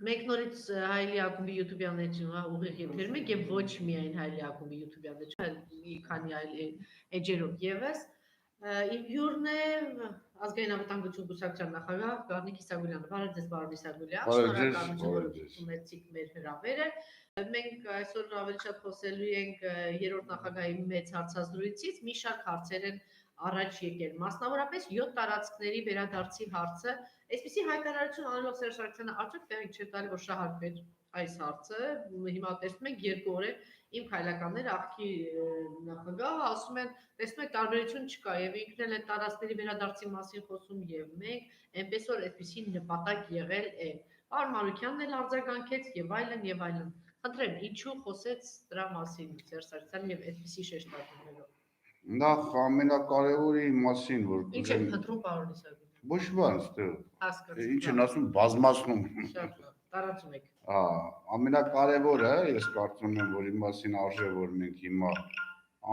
Մենք նորից Հայելի ակումբի YouTube-յան էջին ուղիղ եթերում ենք եւ ոչ միայն Հայելի ակումբի YouTube-յան էջում, այլ մի քանի այլ էջերով եւս։ Իմ հյուրն է ազգային անվտանգություն կուսակցության նախագահ Գառնիկ Իսագուլյանը։ Բարև ձեզ, պարոն Իսագուլյան։ Շնորհակալություն, որ ընդունեցիք մեր հրավերը։ Մենք այսօր ավելի շատ խոսելու ենք երրորդ նախագահի մեծ հարցազրույցից։ Մի շարք հարցեր են առաջ եկել։ Մասնավորապես 7 տարածքների վերադարձի հարցը, այսպեսի հայտարարություն անելով Սերժ Սարգսյանը արդյոք տեղի չէր տալի, որ շահարկվեր այս հարցը։ Հիմա տեսնում ենք 2 օր է իմ քայլականները աղքի նախագահ ասում են, տեսնում եք տարբերություն չկա եւ ինքն էլ այդ տարածքների վերադարձի մասին խոսում եւ մենք այնպես որ այդպեսի նպատակ եղել է։ Պարոն Մարուկյանն էլ արձագանքեց եւ այլն եւ այլն։ Խնդրեմ, ինչու խոսեց դրա մասին Սերժ Սարգսյանը եւ այդպեսի շեշտադրումներով։ Նախ ամենակարևորի մասին, որ Ինչ եք փնտրում, պարոն Իսագուլյան։ ոչ բան, ստեղ։ Հասկացա։ Ինչ են ասում, բազմացնում։ Շատ լավ, տարածում եք։ Ամենակարևորը, ես կարծում եմ, որ իմ մասին արժե, որ մենք հիմա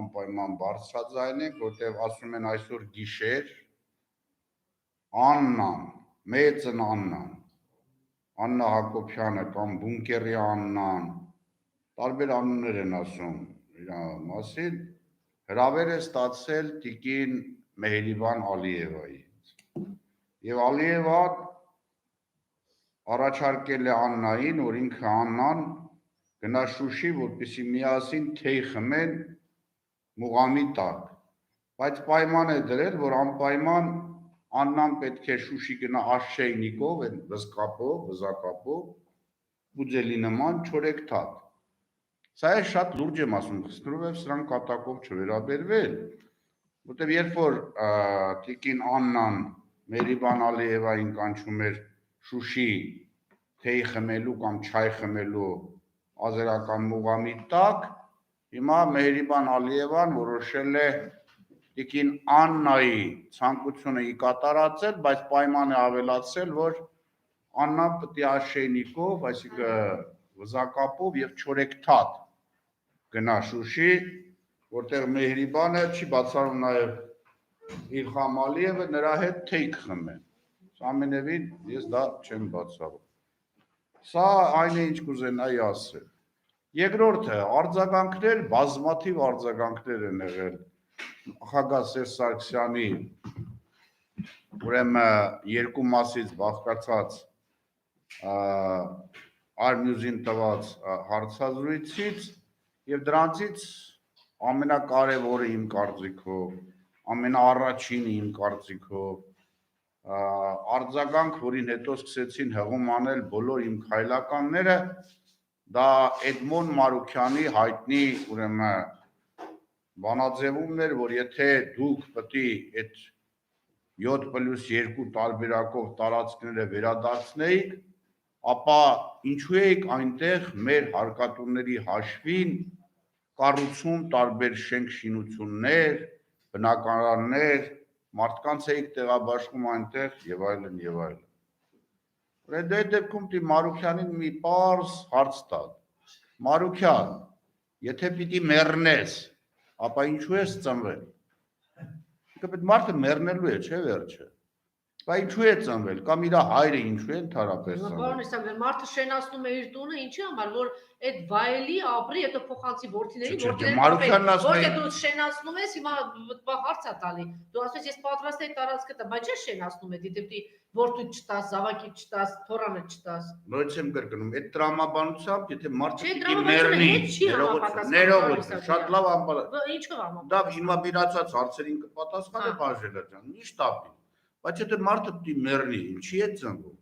անպայման բարձրաձայնենք, որտեղ ասում են այսօր գիշեր Աննան, մեծն Աննան, Աննա Հակոբյանը կամ Բունկերի Աննան, տարբեր անուններ են ասում իր մասին, հրավեր է ստացել տիկին Մեհրիբան Ալիևայից։ Եվ Ալիևան առաջարկել է Աննային, որ ինքը Աննան գնա Շուշի, որպեսզի միասին թեյ խմեն մուղամի տակ։ Բայց պայման է դրել, որ անպայման Աննան պետք է Շուշի գնա Աշշեյնիկով, այն վզակապով, բուձելի նման չորեքթաթ։ Սա է շատ լուրջ եմ ասում, խնդրում եմ սրան կատակով չվերաբերվել, որտեղ երբ որ տիկին Աննան Մեհրիբան Ալիևային կանչում էր Շուշի թեյ խմելու կամ չայ խմելու ազերական մուղամի տակ, հիմա Մեհրիբան Ալիևան որոշել է տիկին Աննայի ցանկությունը կատարածել, բայց պայման է ավելացել, որ Աննան պետք է Աշշեյնիկով, այսինքն վզակապով եւ չորեքթաթ գնա Շուշի, որտեղ Մեհրիբանը չի բացառում նաեւ Իլհամ Ալիևը նրա հետ թեյ կխմեն։ Ամենևին ես դա չեմ բացառում։ Սա այն է, ինչ կուզենայի ասել։ Երկրորդը, արձագանքներ, բազմաթիվ արձագանքներ են եղել նախագահ Սերժ Սարգսյանի ուրեմն երկու մասից բաղկացած Արմյուզին տված հարցազրույցից եւ դրանցից ամենակարևորը իմ կարծիքով, ամենաառաջինը իմ կարծիքով արձագանք, որին հետո սկսեցին հղում անել բոլոր իմ քայլականները, դա Էդմոն Մարուկյանի հայտնի ուրեմն բանաձևումն էր, որ եթե դուք պետք է այդ 7+2 տարբերակով տարածքները վերադարձնեիք, ապա ինչու եք այնտեղ մեր հարկատուների հաշվին կառուցում տարբեր շենք-շինություններ, բնակարաններ, մարդկանց եք տեղաբաշխում այնտեղ եւ այլն եւ այլն։ Այդ դեպքում դի Մարուկյանին մի պարզ հարց տալ։ Մարուկյան, եթե պիտի մեռնես, ապա ինչու ես ծնվել։ Այդ մարդը մեռնելու է, չէ՞ վերջը։ Բայց ինչու է ծնվել, կամ իր հայրը ինչու է ընդհանրապես ծնվել։ Պարոն Իսագուլյան, մարդը շենացնում է իր տունը, ինչի համար, որ այդ վայելի ապրի, հետո փոխանցի որդիների, որ դու շենացնում ես, հիմա հարց է տալի։ Դու ասես ես պատրաստ եմ տարածքը տա, բայց չէ շենացնում է, դիտի որդու չտաս, զավակի չտաս, թորանը չտաս։ Նույնպես եմ կրկնում, այդ տրամաբանությամբ, եթե մարդը պիտի մեռնի, ներողություն, շատ լավ անպատասխան։ Ինչու՞ համապատասխան։ Դա հիմա բիրացած հարցերին կպատասխանե Բաժելա ջան, ի՞նչ տապի։ Բայց եթե մարդը պիտի մեռնի, ինչի է ծնվում։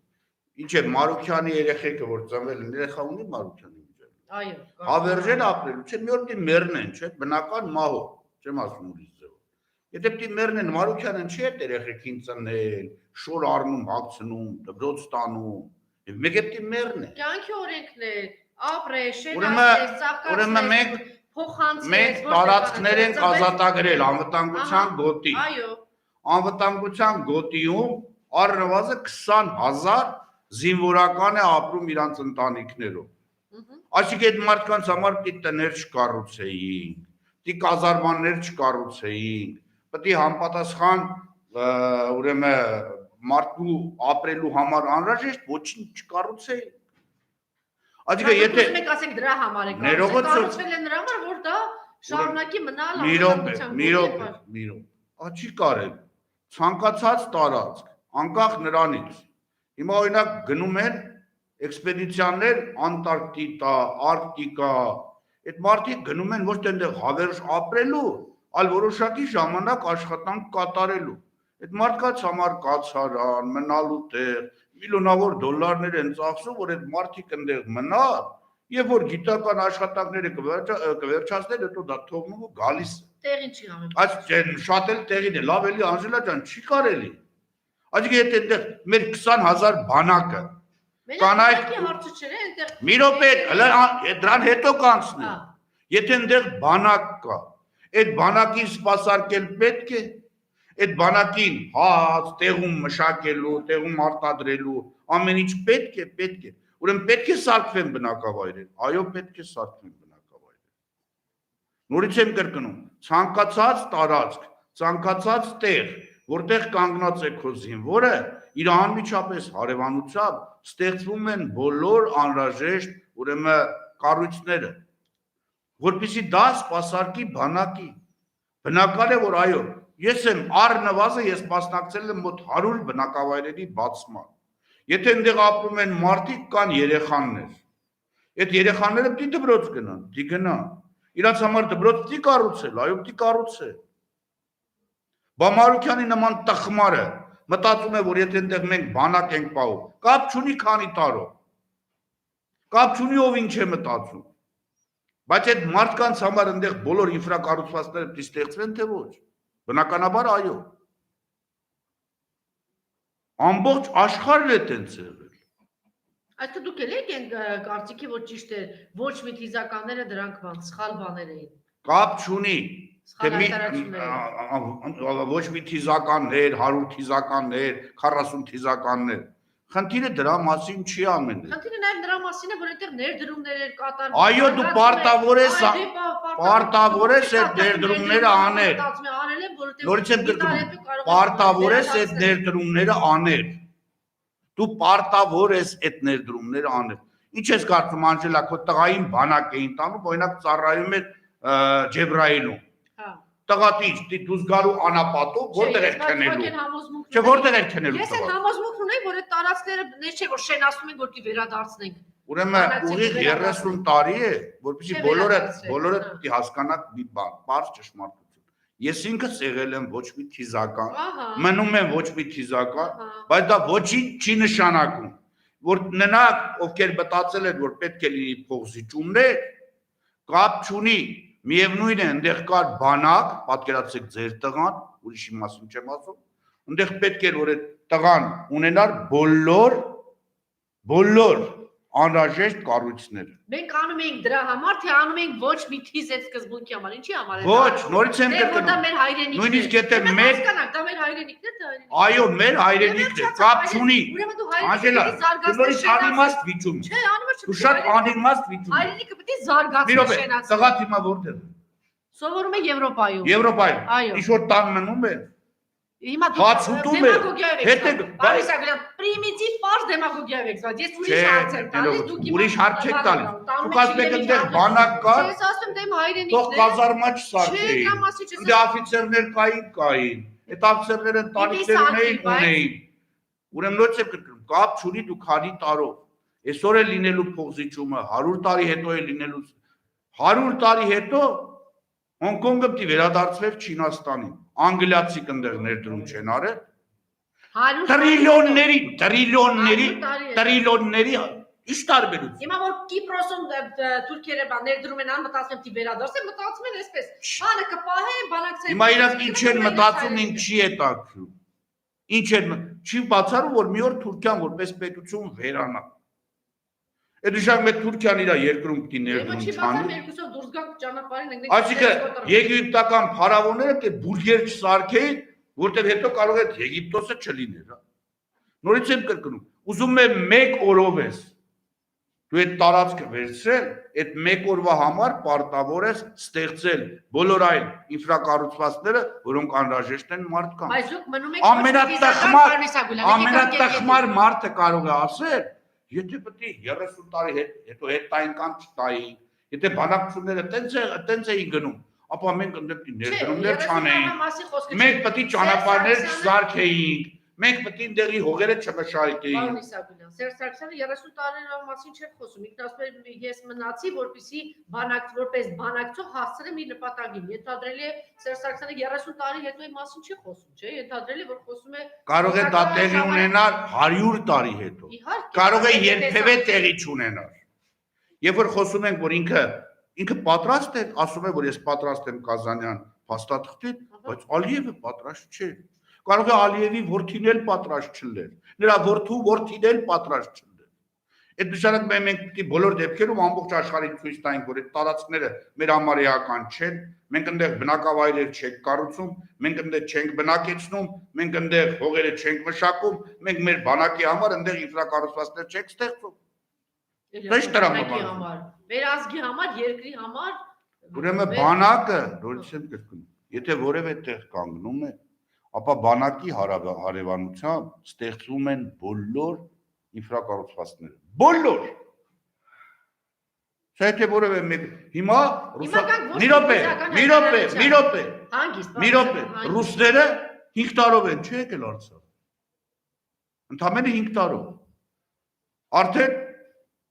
Ինչ է Մարուկյանի երեխեքը, որ ծնվել են, երեխա ունի Մարուկյանի միջև։ Այո։ Հավերժել ապրելու, չէ՞ մի օր պիտի մեռնեն, չէ՞, բնական մահով, չեմ ասում ուրիշ ձևով։ Եթե պիտի մեռնեն, Մարուկյանը չի է երեխեքին ծնել, շոր առնում, հագցնում, դպրոց տանում, եւ մեկ է պիտի մեռնեն։ Կյանքի օրենքն է, ապրե, շենացես, ծաղկացնես, փոխանցես։ Մենք տարածքներ ենք ազատագրել անվտանգության գոտի։ Այո։ Անվտանգության գոտիում առնվազն 20,000 զինվորական է ապրում իրանց ընտանիքներով։ Այսինքն այդ մարդկանց համար պիտի տներ չկառուցեինք, պիտի կազարմաններ չկառուցեինք, պիտի համապատասխան ուրեմն մարդու ապրելու համար անհրաժեշտ ոչինչ չկառուցեինք։ Այսինքն եթե Մենք ասենք դրա համար է կառուցել են նրա համար, որ դա շարունակի մնալ մի րոպե, աչի կարել ցանկացած տարածք, անկախ նրանից։ Հիմա օրինակ գնում են էքսպեդիցիաներ Անտարկտիդա, Արկտիկա, այդ մարդիկ գնում են ոչ թե այնտեղ հավերժ ապրելու, այլ որոշակի ժամանակ աշխատանք կատարելու։ Այդ մարդկանց համար կացարան, մնալու տեղ, միլիոնավոր դոլարներ են ծախսում, որ այդ մարդիկ այնտեղ մնան, եւ որ գիտական աշխատանքները կվերջացնեն, հետո դա թողնում ու գալիս է։ Տեղին չի հանում։ Այս շատ էլ տեղին է, լավ էլի Անժելա ջան, չի կարելի։ Այսինքն եթե այդտեղ մեր 20000 բանակը կանայք հարցը չէ, այնտեղ մի րոպե, դրան հետո կանցնի։ Եթե այնտեղ բանակ կա, այդ բանակին սպասարկել պետք է, այդ բանակին հաց, տեղում մշակելու, տեղում արտադրելու, ամեն ինչ պետք է։ Ուրեմն պետք է սարքվեն բնակավայրեր, այո, պետք է սարքվեն բնակավայրեր։ Նորից եմ կրկնում, ցանկացած տարածք, ցանկացած տեղ, որտեղ կանգնած է քո զինվորը, իր անմիջապես հարևանությամբ ստեղծվում են բոլոր անհրաժեշտ, ուրեմն կառույցները, որպեսզի դա սպասարկի բանակի։ Բնական է, որ այո, ես եմ առնվազն ես մասնակցել եմ մոտ 100 բնակավայրերի բացման։ Եթե այնտեղ ապրում են մարդիկ, կան երեխաներ։ Այդ երեխաները պիտի դպրոց գնան, պիտի գնան։ Իրանց համար դպրոց պիտի կառուցել, այո, պիտի կառուցել։ Բամարուկյանի նման տխմարը մտածում է, որ եթե այնտեղ մենք բանակ ենք պահում, կապ չունի քանի տարով։ Կապ չունի ով ինչ է մտածում։ Բայց այդ մարդկանց համար այնտեղ բոլոր ինֆրակառուցվածքները պիտի ստեղծվեն, թե ոչ։ Բնականաբար այո։ Ամբողջ աշխարհն է տենց եղել։ Այսինքն դուք եք կարծիքի, որ ճիշտ է, ոչ մի թիզականները դրանք սխալ բաներ էին։ Կապ չունի։ Ոչ մի թիզականներ, 100 թիզականներ, 40 թիզականներ։ Խնդիրը դրա մասին չի ամենը։ Խնդիրը նաև դրա մասին է, որ այնտեղ ներդրումներ էր կատարվում։ Այո, դու պարտավոր ես այդ ներդրումները անել։ Նորից եմ կրկնում, պարտավոր ես այդ ներդրումները անել։ Դու պարտավոր ես այդ ներդրումները անել։ Ինչ ես կարծում, Անժելա, քո տղային բանակ էին տանում, օրինակ ծառայում էր Ջեբրայիլում։ Տղատիչ, դուս գալու անապատով, որտեղ եք քնելու։ Չէ, որտեղ եք քնելու։ Ես այդ համոզմունքն ունեի, որ այդ տարածքները ներ չէ, որ շենացնում են, որքի վերադարձնենք։ Ուրեմն ուղիղ 30 տարի է, որպեսզի բոլորը պիտի հասկանաք մի բան, բարձ ճշմարտություն։ Ես ինքս եղել եմ ոչ մի թիզական, մնում եմ ոչ մի թիզական, բայց դա ոչինչ չի նշանակում, որ նրանք, ովքեր մտածել են, որ պետք է լինի փողզիջումներ, կապ չունի։ Միևնույն է, այնտեղ կար բանակ, պատկերացրեք ձեր տղան, ուրիշի մասին չեմ ասում, այնտեղ պետք էր, որ այդ տղան ունենար բոլոր անհրաժեշտ կառույցները։ Մենք անում էինք դրա համար, թե անում էինք ոչ մի թիզ այդ սկզբունքի համար, ինչի համար է։ Ոչ, նորից եմ կրկնում։ Դա մեր հայրենիքն է։ Նույնիսկ եթե մեր դա մեր հայրենիքն է, դա։ Այո, մեր հայրենիքն է, կապ չունի։ Անժելա, դու նորից անիմաստ վիճում ես։ Չէ, անիմաստ Դու շատ անիմաստ վիճում ես։ Հայրենիքը պետք է զարգացնել, շենացնել։ Տղա թիմը որտեղ է։ Սովորում է Եվրոպայում։ Եվրոպայում։ Այո։ Ինչ որ տան մնում է։ Հիմա հաց ուտում է։ Հետո բարիսագլյան պրիմիտիվ պարզ դեմագոգիա եք զգա։ Ես ուրիշ հարց եմ տալիս, դուք ուրիշ հարց չեք տալիս։ Դուք ասում եք այնտեղ բանակ կա։ Ես ասում դեմ հայրենիքն է։ Թող կազարմա չսարքեին։ Դե օֆիցերներ կային։ Այդ օֆիցերները տանիքներ ունեին։ Ուրեմն նույնպես եմ կրկնում, կապ չունի դու քանի տարով։ Այսօր է լինելու փողզիջումը, 100 տարի հետո է լինելու։ 100 տարի հետո Հոնկոնգը պիտի վերադարձվեր Չինաստանին։ Անգլիացիք այնտեղ ներդրում չեն արել։ Տրիլիոնների ի՞նչ տարբերություն։ Հիմա որ Կիպրոսում թուրքերը ներդրում են մտածում պիտի վերադարձեն, մտածում են այսպես։ Բանը կպահեն, բանակցային։ Հիմա իրանք ինչ են մտածում, ինձ չի հետաքրքրում։ Ինչ են, չի բացառում, որ մի օր Թուրքիան որպես պետություն վերանա։ Այդ ուժեղ մեծ Թուրքիան իր երկրում պիտի ներդրում չանի։ Այսինքն եգիպտական փարավոնները դե բուրգեր չսարքեին, որտեղ հետո կարող է Եգիպտոսը չլիներ։ Նորից եմ կրկնում, ուզում եմ 1 օրով ես դու այդ տարածքը վերցրել, այդ 1 օրվա համար պարտավոր ես ստեղծել բոլոր այլ ինֆրակառուցվածքները, որոնք անհրաժեշտ են մարդկանց։ Ամենատխմար մարդը կարող է ասել, Եթե պետք է 30 տարի հետո հետային կամ չտայի, եթե բանակցությունները տենց էին գնում, ապա մենք ընդդեմ ներդրումներ չանեինք։ Մենք պետք է ճանապարհներ չզարքեինք, մենք պետք է դեղի հողերը չմշակեինք։ Պարոն Իսագուլյան, Սերժ Սարգսյանը 30 տարի մասին չէր խոսում։ Ինքն ասում է ես մնացի, որպեսզի որպես բանակցող հասցնեմ իր նպատակին։ Ենթադրելի է Սերժ Սարգսյանը 30 տարի հետո այն մասին չի խոսում, չէ՞։ Ենթադրելի որ խոսում է Կարող է դա տեղի ունենալ 100 տարի հետո։ Կարող է երբևէ տեղի չունենալ։ Երբ որ խոսում ենք, որ ինքը պատրաստ է, ասում է, որ ես պատրաստ եմ Կազանյան փաստաթղթին, բայց Ալիևը պատրաստ չէ։ Կարող է Ալիևի որդին էլ պատրաստ չլներ, նրա որդու որդին էլ պատրաստ չլներ։ Այդ նշանակում է մենք պետք է բոլոր դեպքերում ամբողջ աշխարհին ցույց տանք, որ այդ տարածքները մեր համար էական չեն, մենք այնտեղ բնակավայրեր չենք կառուցում, մենք այնտեղ չենք բնակեցնում, մենք այնտեղ հողերը չենք մշակում, մենք մեր բանակի համար այնտեղ ինֆրակառուցվածքներ չենք ստեղծում։ Ինչ տրամաբան համար, մեր ազգի համար, երկրի համար։ Ուրեմն բանակը, նորից եմ կրկնում, եթե որևէ տեղ կանգնում է, ապա բանակի հարևանությամբ ստեղծվում են բոլոր ինֆրակառուցվածքները։ Բոլոր։ Սա եթե որևէ մեկ հիմա մի րոպե, ռուսները 5 տարով են չի եկել Արցախ։ Ընդամենը 5 տարով։ Արդեն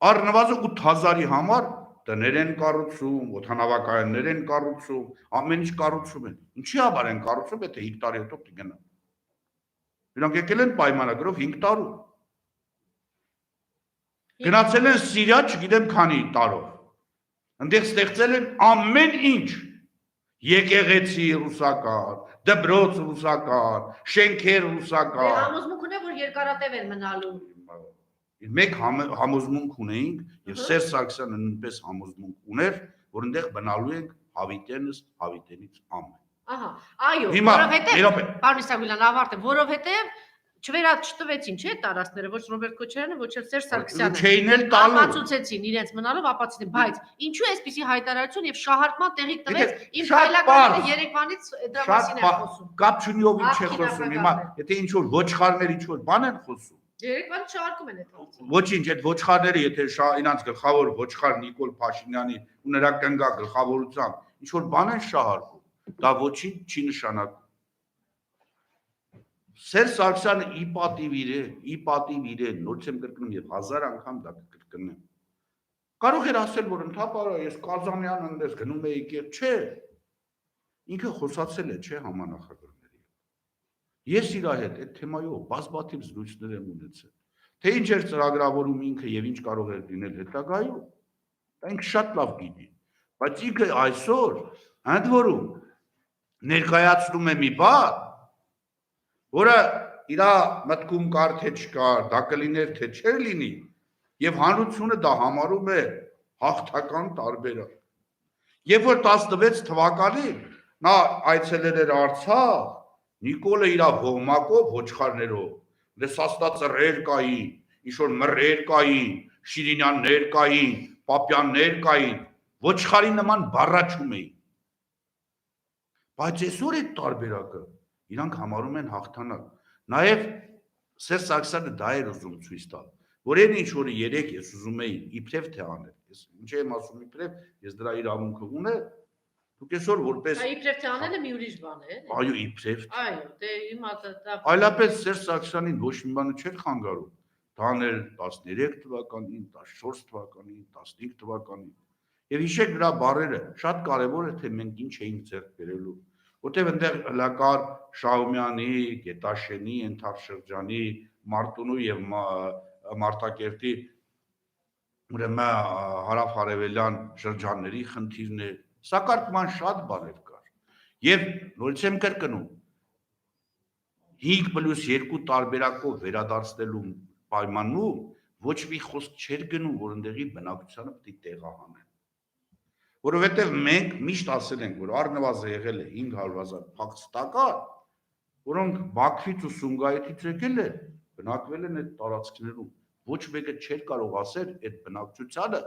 առնվազն 8000-ի համար տներ են կառուցում, օդանավակայաններ են կառուցում, ամեն ինչ կառուցում են։ Ինչի համար են կառուցում, եթե 5 տարի հետո կգնան։ Իրանք եկել են պայմանագրով 5 տարով։ Գնացել են Սիրիա, չգիտեմ քանի տարով։ Այնտեղ ստեղծել են ամեն ինչ։ Եկեղեցի ռուսական, դպրոց ռուսական, շենքեր ռուսական։ Համոզմունք ունեմ, որ երկարատև են մնալու։ Մենք համոզմունք ունեինք եւ Սերժ Սարգսյանը նույնպես համոզմունք ուներ, որ այնտեղ բնալու ենք հավիտենս հավիտենից ամեն։ Ահա, այո, որովհետեւ պարոն Իսագուլյան ավարտեմ, որովհետեւ չտվեցին, չէ՞, տարածքները ոչ Ռոբերտ Քոչարյանը, ոչ էլ Սերժ Սարգսյանը։ Չէին էլ տալու։ Ապացուցեցին իրենց մնալով, ապացուցեցին, բայց ինչու էսպիսի հայտարարություն եւ շահարկման տեղի տվեց իմ քայլականները Երևանից դրա մասին են խոսում։ Կապ չունի ով ինչ է խոսում, հիմա եթե ինչ որ ոչխարներ ինչ որ բան են խոսում։ Երևան շահարկում են այդ հարցը։ Ոչինչ, այդ ոչխարները եթե իրանց գլխավոր ոչխար Նիկոլ Փաշինյանի ու նրա կնգա գլխավորությամբ ինչ որ բան են շահարկում, դա ոչինչ չի նշանակում։ Սերժ Սարգսյանը ի պատիվ իրեն, նորից եմ կրկնում եւ 1000 անգամ դա կկրկնեմ։ Կարող էր ասել, որ ընդհանրապես ես Կազանյան այնպես գնում էի կեր, չէ։ Ինքը խոսացել է, չէ, համանախագահների։ Ես իր հետ այդ թեմայով բազմաթիվ զրույցներ եմ ունեցել։ Թե ինչ էր ծրագրավորում ինքը եւ ինչ կարող էր լինել հետագայում, դա ինքը շատ լավ գիտի։ Բայց ինքը այսօր ընդ որում ներկայացնում է մի բան, որը իր մտքում կար թե չկար, դա կլիներ թե չէր լինի, եւ հանրությունը դա համարում է հաղթական տարբերակ։ Երբ որ 16 թվականին նա այցելել էր Արցախ, Նիկոլը իր հողմակով ոչխարներով, լսաստա ծռեր կային, ինչ որ մռեր կային, Շիրինյաններ կային, Պապյաններ կային, ոչխարի նման բառաչում էին։ Բայց այսօր այդ տարբերակը իրանք համարում են հաղթանակ։ Նաև Սերժ Սարգսյանը դա էր ուզում ցույց տալ, որ այն ինչ որ երեք ես ուզում էի իբրև թե անել։ Ես ինչ եմ ասում իբրև, ես դրա իրավունքը ունեմ։ Դուք այսօր որպես իբրև թե անելը մի ուրիշ բան է։ Այո, իբրև։ Այո, դե հիմա դա Այլապես Սերժ Սարգսյանին ոչ մի բանը չէր խանգարում։ Դա անել 13 թվականին, 14 թվականին, 15 թվականին։ Եվ հիշեք նրա բառերը, շատ կարևոր է թե մենք ինչ էինք ձեռք բերելու։ Որտեւ այնտեղ լակար Շահումյանի, Գետաշենի, Ենթարշրջանի, Մարտունու եւ Մարտակերտի ուրեմն հարավ-արևելյան շրջանների խնդիրներ, սակարկման շատ բաներ կար։ Եվ նորից եմ կրկնում 5+2 տարբերակով վերադարձնելու պայմանում ոչ մի խոսք չէր գնում, որ ընդեղի բնակչությանը պետք է տեղահանեն։ Որովհետև մենք միշտ ասել ենք, որ առնվազն եղել է 500,000 փախստական, որոնք Բաքվից ու Սումգայիթից եկել են, բնակվել են այդ տարածքներում։ Ոչ մեկը չէր կարող ասել այդ բնակչությանը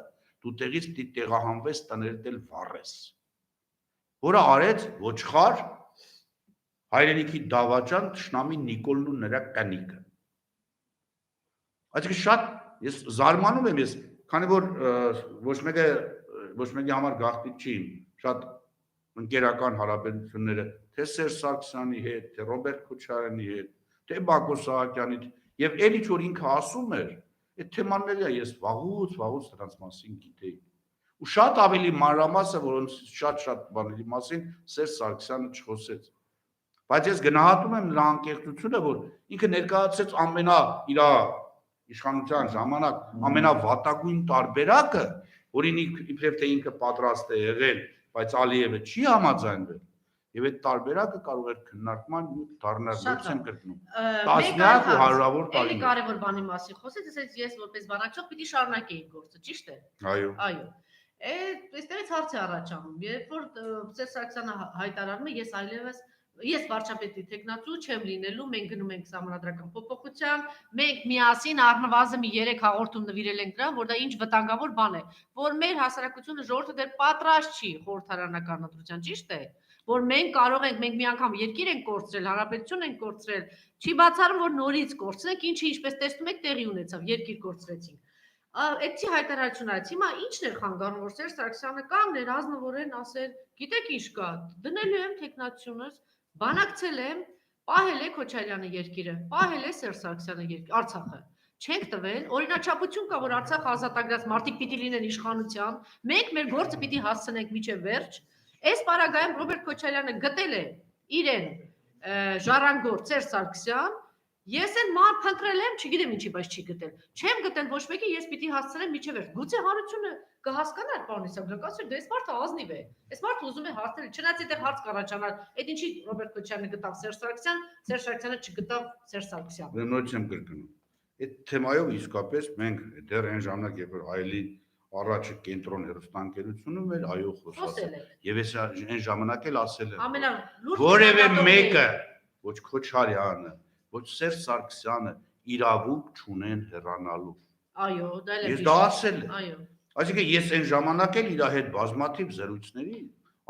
դու տեղից պիտի տեղահանվես տներդ էլ վառես։ Որը արեց ոչխար հայրենիքի դավաճան թշնամի Նիկոլն ու նրա կնիկը։ Այսինքն շատ ես զարմանում եմ, ես քանի որ ոչ մեկի համար գաղտնի չի շատ ընկերական հարաբերությունները թե Սերժ Սարգսյանի հետ, թե Ռոբերտ Քոչարյանի հետ, թե Բակո Սահակյանի հետ, եւ էլի ինչ որ ինքը ասում էր, այդ թեմաները ես վաղուց դրանց մասին գիտեի։ Ու շատ ավելի մանրամասը, որոնց շատ բաների մասին Սերժ Սարգսյանը չխոսեց։ Բայց ես գնահատում եմ նրա անկեղծությունը, որ ինքը ներկայացրեց իր իշխանության ժամանակ ամենավատագույն տարբերակը, որին իբրև թե ինքը պատրաստ է եղել, բայց Ալիևը չի համաձայնվել, եւ այդ տարբերակը կարող էր քննարկման դառնալ, ոչ եմ կրկնում, տասնյակ ու հարյուրավոր տարիներ։ Էլի կարևոր բանի մասին խոսեց, ես որպես բանակցող պիտի շարունակեի գործը, ճիշտ է։ Այո։ Այստեղից հարց է առաջանում, երբ որ Սերժ Սարգսյանը հայտարարում է, ես վարչապետի տեխնացու չեմ լինելու, մենք գնում ենք սահմանադրական փոփոխության, մենք միասին առնվազն 3 հաղորդում նվիրել ենք դրան, որ դա ինչ վտանգավոր բան է, որ մեր հասարակությունը ժողովուրդը դեռ պատրաստ չի խորհրդարանական ընտրության, ճիշտ է, որ մենք կարող ենք, մենք մի անգամ երկիր ենք կորցրել, հանրապետություն ենք կորցրել, չի բացառում, որ նորից կորցնենք, ինչը ինչպես տեսնում եք տեղի ունեցավ, երկիր կորցրեցինք։ Այդի հայտարարություն արեց, հիմա ի՞նչն է խանգարում, որ Սերժ Սարգսյանը կանգներ ազնվորեն ասել, գիտեք ինչ կա, դնելու եմ տեխնացիոնս, բանակցել եմ, պահել է Քոչարյանը երկիրը, պահել է Սերժ Սարգսյանը Արցախը։ Չենք տվել, օրինաչափություն կա, որ Արցախը ազատագրած մարդիկ պիտի լինեն իշխանության, մենք մեր գործը պիտի հասցնենք մինչև վերջ։ Այս պարագայում Ռոբերտ Քոչարյանը գտել է իրեն ժառանգորդ Սերժ Սարգսյան, ես այն ման փնտրել եմ, չգիտեմ ինչի, բայց չի գտել։ Չեմ գտել ոչ մեկի, ես պիտի հասցնեմ մինչև վերջ։ Գուցե հանրությունը կհասկանա պարոն Իսահակյան, ասել դե այս մարդը ազնիվ է։ Այս մարդը ուզում է հասնել, չնայած այդտեղ հարց կառաջանալ, այդ ինչի Ռոբերտ Քոչարյանը գտավ Սերժ Սարգսյան, Սերժ Սարգսյանը չգտավ Սերժ Սարգսյան։ Նույնիսկ չեմ կրկնում։ Այդ թեմայով իսկապես մենք դեռ այն ժամանակ, երբ որ այլի առաջը կենտրոն հեռուստաընկերությունում էր, այո, խոսացել։ Եվ ես այն ժամանակ էլ ասել եմ, որևէ մեկը, ոչ Քոչարյանը, ոչ Սերժ Սարգսյանը իրավունք չունեն հեռանալու։ Այո, դա էլ եմ։ Ես դա ասել եմ։ Այո։ Այսինքն ես այն ժամանակ էլ իր հետ բազմաթիվ զրույցների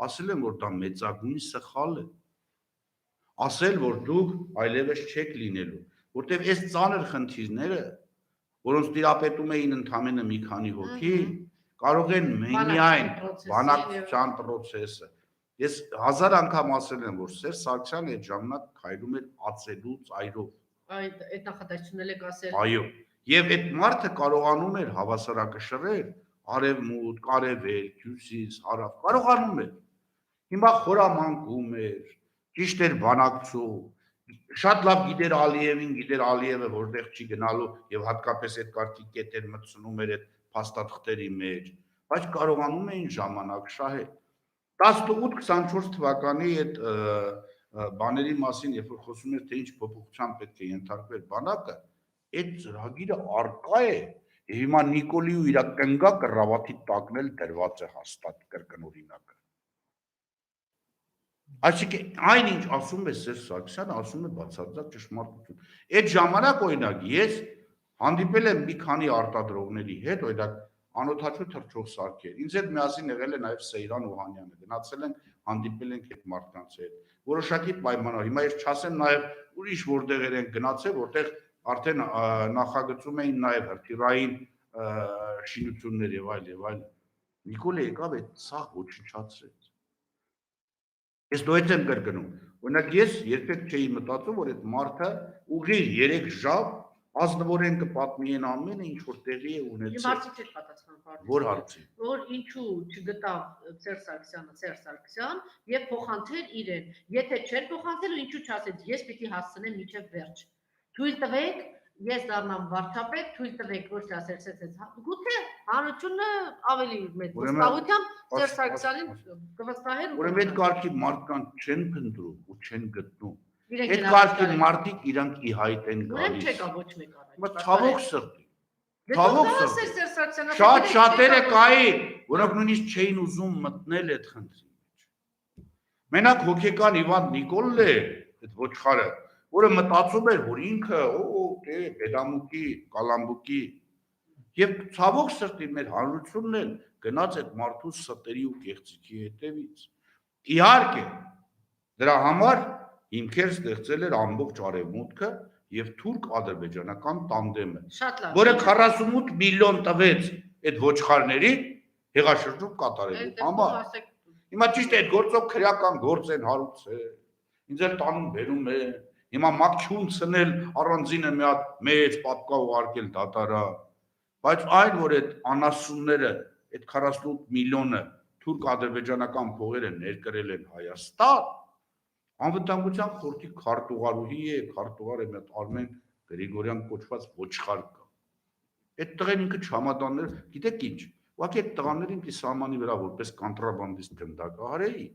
ասել եմ, որ դա մեծագույն սխալ է։ Ասել, որ դուք այլևս չեք լինելու, որտեղ այս ծանր խնդիրները, որոնց տիրապետում էին ընդամենը մի քանի հոգի, կարող են միայն բանակցության process-ը։ Ես 1000 անգամ ասել եմ, որ Սերժ Սարգսյանը այդ ժամանակ քայլում էր ածելու ծայրով։ Այդ նախադասությունն եք ասել։ Այո, եւ այդ մարդը կարողանում էր հավասարակշռել արևմուտք, արևելք, հյուսիս, հարավ, կարողանում էր։ Հիմա խորամանկում էր, ճիշտ էր բանակցում, շատ լավ գիտեր Ալիևին, գիտեր Ալիևը որտեղ չի գնալու եւ հատկապես այդ կարգի կետեր մտցնում էր այդ փաստաթղթերի մեջ, բայց կարողանում էին ժամանակ շահել։ 18-24 թվականի այդ բաների մասին, երբ որ խոսում էր թե ինչ փոփոխության պետք է ենթարկվեր բանակը, այդ ծրագիրը արկա է։ Եվ հիմա Նիկոլի ու իր կնգակը ռավաթի տակն էլ դրված է հաստատ կրկնօրինակը։ Այսինքն այնինչ ասում է Սերժ Սարգսյանը, ասում է բացարձակ ճշմարտություն։ Այդ ժամանակ օրինակ ես հանդիպել եմ մի քանի արտադրողների հետ, օրինակ անօթաչու թռչող սարքեր։ Ինձ հետ միասին եղել է նաև Սեյրան Օհանյանը։ Գնացել ենք, հանդիպել ենք այդ մարդկանց հետ։ Որոշակի պայմաններ։ Հիմա ես չասեմ նաև ուրիշ որտեղեր են գնացել, որտեղ արդեն նախագծում էին նաև հրթիռային շինություններ եւ այլ։ Նիկոլը եկավ այդ սաղ ոչնչացրեց։ Ես նույնիսկ եմ կրկնում։ Օրինակ ես երբեք չէի մտածում, որ այդ մարդը ուղիղ 3 ժամ ազնվորեն կպատմի են ամենը ինչ որ տեղի է ունեցել։ Իմ հարցի չէ պատասխան բարձր։ Որ հարցի։ Որ ինչու չգտավ Սերժ Սարգսյան եւ փոխանցել իրեն։ Եթե չէր փոխանցել, ինչու չասեց, ես պիտի հասցնեմ մինչեւ վերջ։ Թույլ տվեք, ես դառնամ վարչապետ, թույլ տվեք, ոչ թե ասեցեց, գուցե հանրությունը ավելի մեծ վստահությամբ Սերժ Սարգսյանին կվստահեր։ Ուրեմն այդ կարգի մարդկանց չեն փնտրում ու չեն գտնում։ Այդ կարգի մարդիկ իրանք ի հայտ են գալիս։ Ուրեմն չեկա ոչ մեկ առաջ։ Բայց ցավոք սրտի։ Ցավոք սրտի։ Շատ շատերը կային, որոնք նույնիսկ չէին ուզում մտնել այդ խնդրի մեջ։ Մենակ հոգեկան Իվան Նիկոլն է, այդ ոչխարը, որը մտածում էր, որ ինքը պետամուկի, կալամբուկի եւ ցավոք սրտի մեր հանրությունն էլ գնաց այդ մարդու ստերի ու կեղծիքի հետևից։ Իհարկե, դրա համար հիմքեր ստեղծել էր ամբողջ արևմուտքը, եւ թուրք-ադրբեջանական տանդեմը, Շատ լավ։ որը 48 միլիոն տվեց այդ ոչխարներին հեղաշրջում կատարելու համար։ Հիմա ճիշտ է, այդ գործով քրեական գործ են հարուցել։ Ինձ էլ տանում բերում է։ Հիմա մաքչուն ցնել առանձինը մի հատ մեծ պատկա ուղարկել դատարան։ Բայց այն որ այդ անասունները, այդ 48 միլիոնը թուրք-ադրբեջանական փողերը ներկրել են Հայաստան, անվտանգության խորհրդի քարտուղարուհի է, քարտուղար է մի հատ Արմեն Գրիգորյան կոչված ոչխար կա։ Այդ տղեն ինքը չհամադաններ, գիտեք ինչ, ուղղակի այդ տղաներին դի սահմանի վրա որպես կոնտրաբանդիստ գնդակահարեի,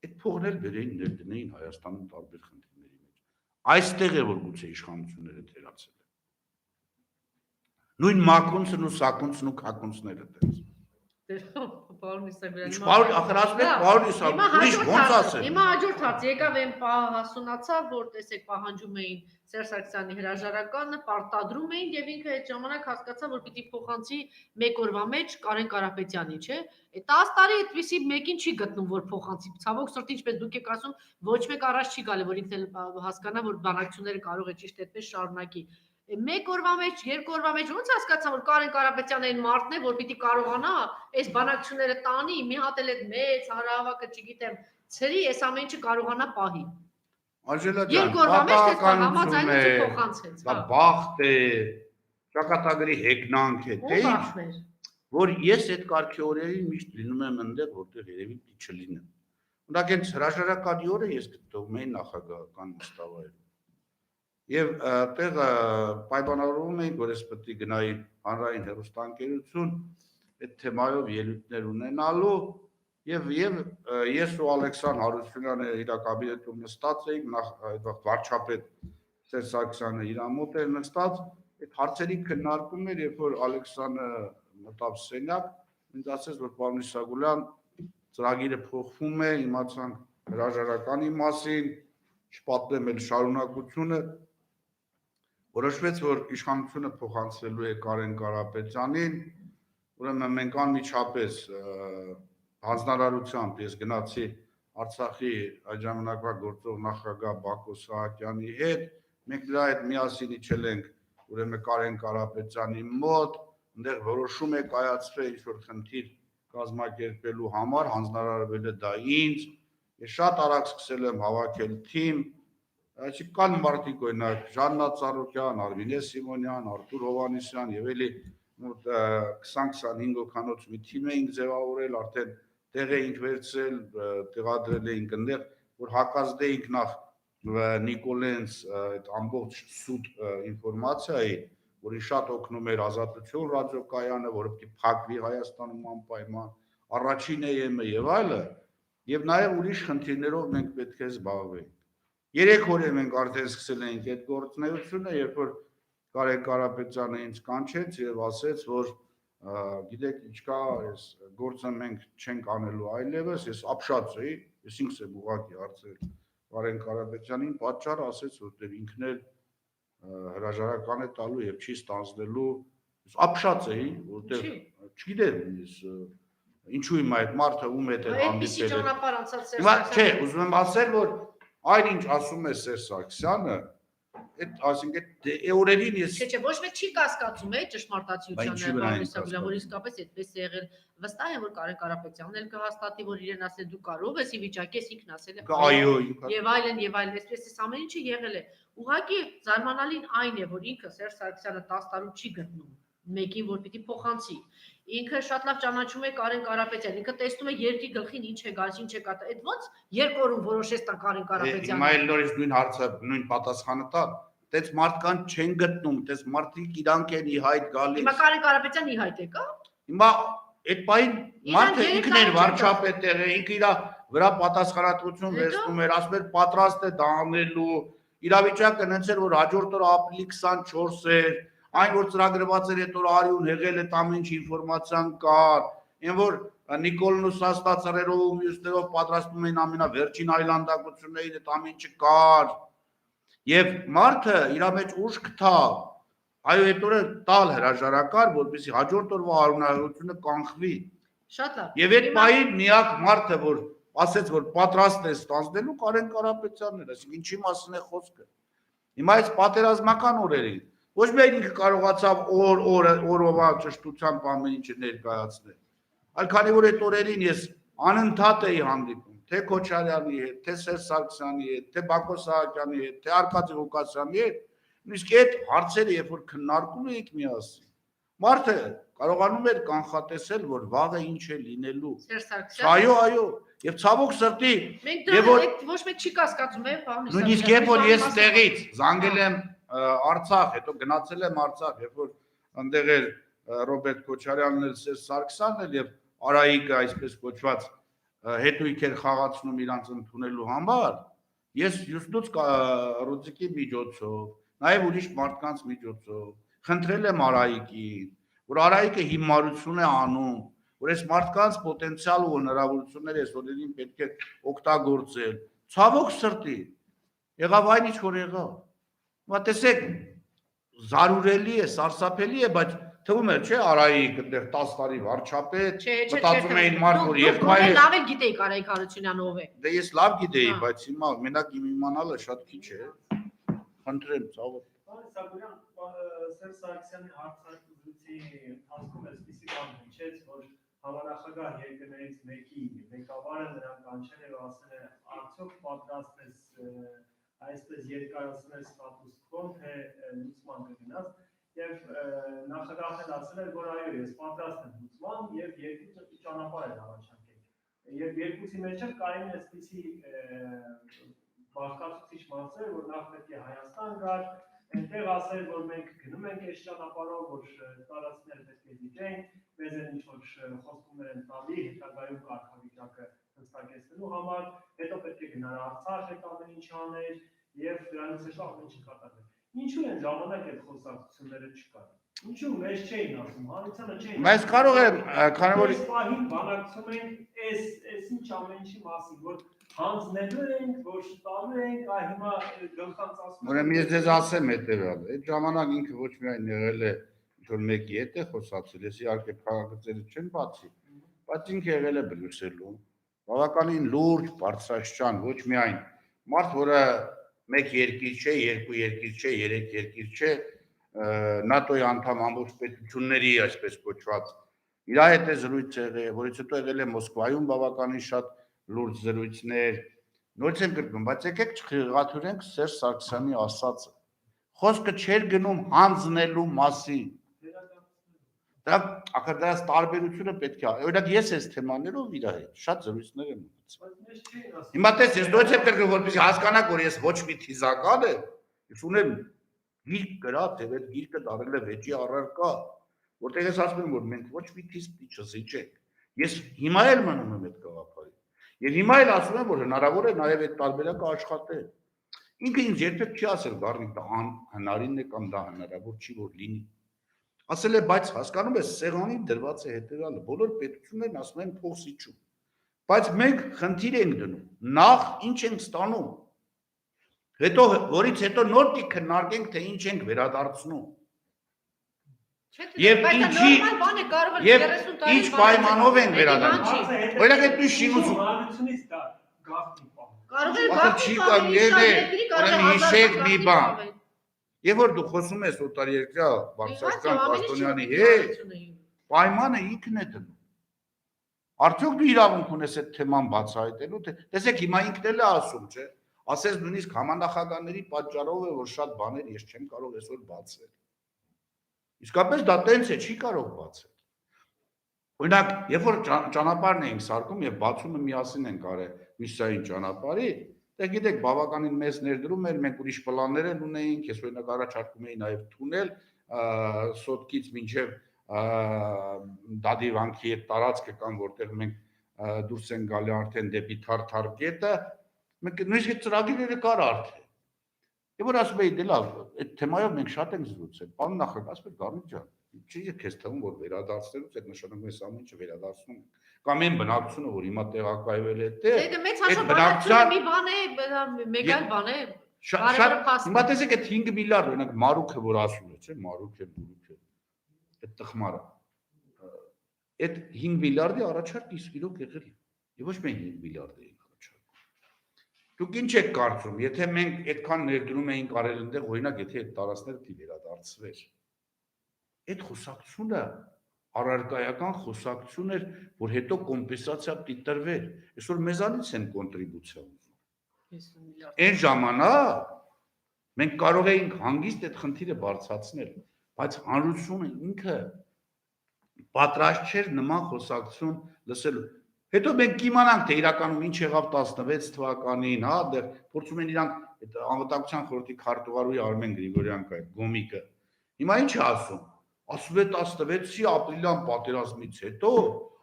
այդ փողն էլ բերեին ներդնեին Հայաստանում տարբեր խնդիրների մեջ։ Այստեղ է որ գուցե իշխանությունները թերացել են։ Նույն մակունցն ու սակունցն ու քակունցները դες։ Պարոն Իսագորյան, Պարոն ախրացնեք, պարոն Իսագորյան, ոնց ասել։ Հիմա հաջորդ հարց եկավ այն հասունացավ, որ տեսեք պահանջում էին Սերժ Սարգսյանի հրաժարականը, պարտադրում էին եւ ինքը այդ ժամանակ հասկացավ, որ պիտի փոխանցի մեկ օրվա մեջ Կարեն Կարապետյանի, չէ։ 10 տարի այդպեսի մեկին չի գտնում, որ փոխանցի։ Ցավոք սրտի, ինչպես դուք եք ասում, ոչ մեկ առաջ չի գալի, որ ինքն էլ հասկանա, որ բանակցությունները կարող է ճիշտ այդպես շարունակի։ Մեկ օրվա մեջ, երկու օրվա մեջ ոնց հասկացա, որ Կարեն Կարապետյանը այն մարդն է, որ պիտի կարողանա այս բանակցությունները տանի, մի հատ էլ այդ մեծ հանրահավաքը, չգիտեմ, ցրի, այս ամեն ինչը կարողանա պահի։ Անժելա ջան, երկու օրվա մեջ դες համաձայնություն փոխանցեց, դա բախտ է, ճակատագրի հեգնանք է, թե ինչ, որ ես այդ կարգի օրերին միշտ լինում եմ այնտեղ, որտեղ երևի պիտի չլինեմ։ Օրինակ հենց հրաժարականի օրը ես գտնվում էի նախագահական նստավայրում։ Եվ տեղը պայմանավորվում էինք, որ ես պետք է գնայի հանրային հեռուստաընկերություն այդ թեմայով ելույթներ ունենալու եւ ես ու Ալեքսան Հարությունյանը իր կաբինետում նստած էինք, նախ վարչապետ Սերժ Սարգսյանը իր մոտ էր նստած, այդ հարցերի քննարկումն էր, երբ որ Ալեքսանը մտավ սենյակ, ինձ ասեց, որ պարոն Իսագորյան ծրագիրը փոխվում է, իմացանք հրաժարականի մասին, չպատմեմ էլ շարունակությունը Որոշվեց, որ իշխանությունը փոխանցվելու է Կարեն Կարապետյանին, ուրեմն մենք անմիջապես հանձնարարությամբ ես գնացի Արցախի այդ ժամանակվա գործող նախագահ Բակո Սահակյանի հետ, մենք դրա հետ միասին իջել ենք ուրեմն Կարեն Կարապետյանի մոտ, այնտեղ որոշում է կայացվել ինչ-որ խնդիր կազմակերպելու համար, հանձնարարվել է դա ինձ, ես շատ արագ սկսել եմ հավաքել թիմ, Կան մարդիկ օրինակ Ժաննա Ծառուկյան, Արմինե Սիմոնյան, Արթուր Հովհաննիսյան եւ էլի 20-25 հոգանոց մի թիմ էինք ձևավորել, արդեն տեղ էինք վերցրել, տեղադրել էինք այնտեղ, որ հակազդեինք նախ Նիկոլենց այդ ամբողջ սուտ ինֆորմացիայի, որին շատ օգնում էր Ազատություն ռադիոկայանը, որը պիտի փակվի Հայաստանում անպայման, առաջին EM-ը եւ այլը, եւ նաեւ ուրիշ խնդիրներով մենք պետք է զբաղվենք։ 3 օր մենք արդեն սկսել էինք այդ գործունեությունը, երբ որ Կարեն Կարապետյանը ինձ կանչեց եւ ասեց, որ գիտեք ինչ կա, այս գործը մենք չենք անելու այլևս, ես ապշած էի, ես ինքս եմ ուղղակի հարցրել Կարեն Կարապետյանին, պատճառ ասեց, որտեղ ինքն էլ հրաժարական է տալու եւ չի ստանձնելու, ես ապշած էի, որտեղ չգիտեմ, ես ինչու իմ այդ մարդը ում հետ է հանդիպել։ Հիմա չէ, ուզում եմ ասել, որ Այն ինչ ասում է Սերժ Սարգսյանը, այդ այսինքն օրերին ես Չէ, ոչ մեկ չի կասկածում է ճշմարտացիությունը, որ իսկապես այդպես է եղել։ Վստահ եմ, որ Կարեն Կարապետյանն էլ կհաստատի, որ իրեն ասել դու կարող ես, ի վիճակի ես ինքն ասել է այո, եւ այլն, այսպես ամեն ինչը եղել է։ Ուղղակի զարմանալին այն է, որ ինքը Սերժ Սարգսյանը 10 տարում չի գտնում մեկին, որ պիտի փոխանցի։ Ինքը շատ լավ ճանաչում է Կարեն Կարապետյանին, ինքը տեսնում է երկի գլխին ինչ է գալիս, ինչ է կատարել։ Այդ ո՞նց երկու օրում որոշեց տա Կարեն Կարապետյանը։ Հիմա էլ նորից նույն հարցը, նույն պատասխանը տա։ Դες մարդկանց չեն գտնում, դες մարդիկ իրանք են իհայտ գալիս։ Հիմա Կարեն Կարապետյանը իհայտ է կա։ Հիմա այդ պայն մարդը ինքն էր վարչապետ եղել, ինքը իր վրա պատասխանատվություն վերցնում էր, ասում էր պատրաստ է դա անելու։ Իրավիճակը հենց էր որ հաջորդ օրը ապրիլի 24 էր, այն որ ծրագրված էր այդ օրը արյուն հեղել այդ ամեն ինչ ինֆորմացիան կար, այն որ Նիկոլն ու Սաստացարերով ու մյուսներով պատրաստում էին ամենավերջին այլանդակություններին այդ ամեն ինչը կար։ Եվ մարդը իր մեջ ուժ գտավ, այո այդ օրը տալ հրաժարակար, որպեսզի հաջորդ օրվա արունահայությունը կանխվի։ Շատ լավ։ Եվ այդ պահին միակ մարդը, որ ասեց, որ պատրաստ է ստանձնելու Կարեն Կարապետյանն էր, այսինքն ինչի մասին է խոսքը։ Հիմա այս պատերազմական օրերին ոչ միայն ինքը կարողացավ օրովա ճշտությամբ ամեն ինչը ներկայացնել, այլ քանի որ այդ օրերին ես անընդհատ էի հանդիպում, թե Քոչարյանի հետ, թե Սերժ Սարգսյանի հետ, թե Բակո Սահակյանի հետ, թե Արկադի Ղուկասյանի հետ, նույնիսկ այդ հարցերը երբ որ քննարկում էինք միասին, մարդը կարողանում էր կանխատեսել, որ վաղը ինչ է լինելու։ Սերժ Սարգսյանը։ Այո, եւ ցավոք սրտի, Մենք եւ դա որ ոչ մեկ չի կասկածում է, պարոն նույնիսկ երբ որ ես տեղից զանգել եմ Արցախ, հետո գնացել եմ Արցախ, երբ որ այնտեղ էր Ռոբերտ Քոչարյանն էլ Սերժ Սարգսյանն էլ եւ Արայիկը այսպես կոչված հետույք էր խաղացնում իրանց ընդունելու համար, ես յուստուց Ռոձիկի միջոցով, նաեւ ուրիշ մարդկանց միջոցով խնդրել եմ Արայիկին, որ Արայիկը հիմարություն է անում, որ այս մարդկանց պոտենցիալ ու հնարավորությունները այս օրերին պետք է օգտագործել։ Ցավոք սրտի եղավ այն ինչ որ եղավ։ Հիմա տեսեք, զարուրելի է, սարսափելի է, բայց թվում է, չէ, Արայիկ այդտեղ 10 տարի վարչապետ, մտածում էին մարդ, որ եղբայրը լավ էլ գիտեիք Արայիկ Հարությունյան ով է։ Դե ես լավ գիտեի, բայց հիմա մենակ իմ իմանալը շատ քիչ է։ Խնդրեմ, ցավոք։ Սակուրյան Սերժ Սարգսյանի հարցազրույցի ընթացքում այսպիսի բան հնչեց, որ համանախագահ երկրներից մեկի ղեկավարը նրան կանչել է ու ասել է արդյոք պատրաստ ես այսպես երկարացնել ստատուս քվոն, թե լուծման կգնաս, եւ նախագահն էլ ասել էր, որ այո, ես պատրաստ եմ լուծման եւ երկու ճանապարհ են առաջարկել։ Եվ երկուսի մեջ էլ կային այսպիսի բաղկացուցիչ մասեր, որ նախ պետք է Հայաստան գար, այնտեղ ասել, որ մենք գնում ենք այս ճանապարհով, որ տարածքները պետք է դիջենք, մեզ են ինչ-որ խոստումներ են տալի, հետագայում կարգավիճակը հստակեցնելու համար, հետո պետք է գնար Արցախ այդ ամեն ինչը աներ եւ դրանից հետո ամեն ինչ կատարվի։ Ինչու են ժամանակ այդ խոսակցությունները չկան։ Ինչու մեզ չէին ասում, հանրությանը չէին։ Բայց կարող է, քանի որ այս պահին բանակցում ենք այս ինչ ամեն ինչի մասին, որ հանձնելու ենք, որ տալու ենք, այ հիմա գլխանց ասում։ Ուրեմն ես ձեզ ասեմ հետեւյալը, այդ ժամանակ ինքը ոչ միայն եղել է ինչ-որ մեկի հետ է խոսացել, ես իհարկե քաղաքացիները չեմ բացի, բայց ինքը եղել է Բրյուսելում, բավականին լուրջ, բարձրաստիճան, ոչ միայն մարդ, որը մեկ երկիր չէ, երկու երկիր չէ, երեք երկիր չէ, ՆԱՏՕ-ի անդամ ամբողջ պետությունների այսպես կոչված իր հետ է զրույց եղել, որից հետո եղել է Մոսկվայում բավականին շատ լուրջ զրույցներ, նորից եմ կրկնում, բայց եկեք չխեղաթյուրենք Սերժ Սարգսյանի ասածը։ Խոսքը չէր գնում հանձնելու մասին։ Դրանց տարբերությունը պետք է, օրինակ ես այս թեմաներով իր հետ շատ զրույցներ եմ ունեցել։ Հիմա տես, ես նորից եմ կրկնում, որպեսզի հասկանաք, որ ես ոչ մի թիզական եմ, ես ունեմ գիրք գրած, եւ այդ գիրքը դարել է վեճի առարկա, որտեղ ես ասում եմ, որ մենք ոչ մի թիզ չզիջենք։ Ես հիմա էլ մնում եմ այդ գաղափարին։ Եվ հիմա էլ ասում եմ, որ հնարավոր է նաև այդ տարբերակը աշխատել։ Ինքը ինձ երբեք չի ասել Գառնիկ դա անհնարին է կամ դա հնարավոր չի որ լինի։ Ասել է, բայց հասկանում ես, սեղանին դրված է հետևյալը, բոլոր պետություններն ասում են փող սիճում։ Բայց մենք խնդիր ենք դնում, նախ ինչ ենք ստանում։ Հետո որից հետո նոր դի քննարկենք, թե ինչ ենք վերադարձնում։ Եվ ինչի եւ ինչ պայմանով են վերադառնում։ Օրինակ այդ նույն շինությունից դա գաղտնի բան։ Կարող է գաղտնի բան, հիշեք մի բան։ Երբ որ դու խոսում ես օտարերկրյա Բարսասյան Պաշտոնյանի հետ, պայմանը ինքն է դնում։ Արդյոք դու իրավունք ունես այդ թեման բացահայտելու, տեսեք հիմա ինքն էլ է ասում, չէ՞։ Ասես նույնիսկ համանախագահների պատճառով է, որ շատ բաներ ես չեմ կարող այսօր բացել։ Իսկապես դա տենց է, չի կարող բացել։ Օրինակ, երբ որ ճանապարհն էինք սարքում եւ բացումը միասին ենք արել Միսային ճանապարհի, դե գիտեք, բավականին մեծ ներդրում էր, մենք ուրիշ պլաններ էլ ունեինք, ես օրինակ առաջարկում էի նաեւ թունել Սոտկից մինչեւ Դադիվանքի այդ տարածքը կամ որտեղ մենք դուրս են գալի արդեն դեպի Թարթար գետը, մենք նույնիսկ այդ ծրագիրները կար արդեն։ Եվ որ ասում էի, դե լավ, այդ թեմայով մենք շատ ենք զրուցել, պարոն նախագահ, ասում եք Գառնիկ ջան, չի քեզ թվում, որ վերադարձնելուց այդ նշանակում է ամեն ինչը վերադարձնում ենք, կամ այն բնակչությունը, որ հիմա տեղակայվել է այդտեղ, այդ բնակչությունը մի բան է, մեկ այլ բան է, հիմա տեսեք այդ 5 միլիարդ, օրինակ Մարուքը, որ ասում է, չէ, Մարուքը, Բուրուքը, այդ տխմարը, այդ 5 միլիարդի առաջարկ իսկ իրոք եղել է, եւ ոչ միայն 5 միլիարդ է առաջարկ։ Դուք ինչ եք կարծում, եթե մենք այդքան ներդրում էինք արել այնտեղ, օրինակ, եթե այդ տարածքները դի վերադարձվեր, այդ խոսակցությունը առարկայական խոսակցություն էր, որ հետո կոմպենսացիա պիտի տրվեր։ Այսօր մեզանից են կոնտրիբուցիա ուզում։ 50 միլիարդ։ Այն ժամանակ մենք կարող էինք հանգիստ այդ խնդիրը բարձրացնել, բայց հանրությունը ինքը պատրաստ չէր նման խոսակցություն լսելու։ Հետո մենք կիմանանք, թե իրականում ինչ եղավ 16 թվականին, հա, դեռ փորձում են իրանք այդ անվտանգության խորհրդի քարտուղարուի Արմեն Գրիգորյան կա, գոմիկը։ Հիմա ինչ է ասում։ Ասում է 16-ի ապրիլյան պատերազմից հետո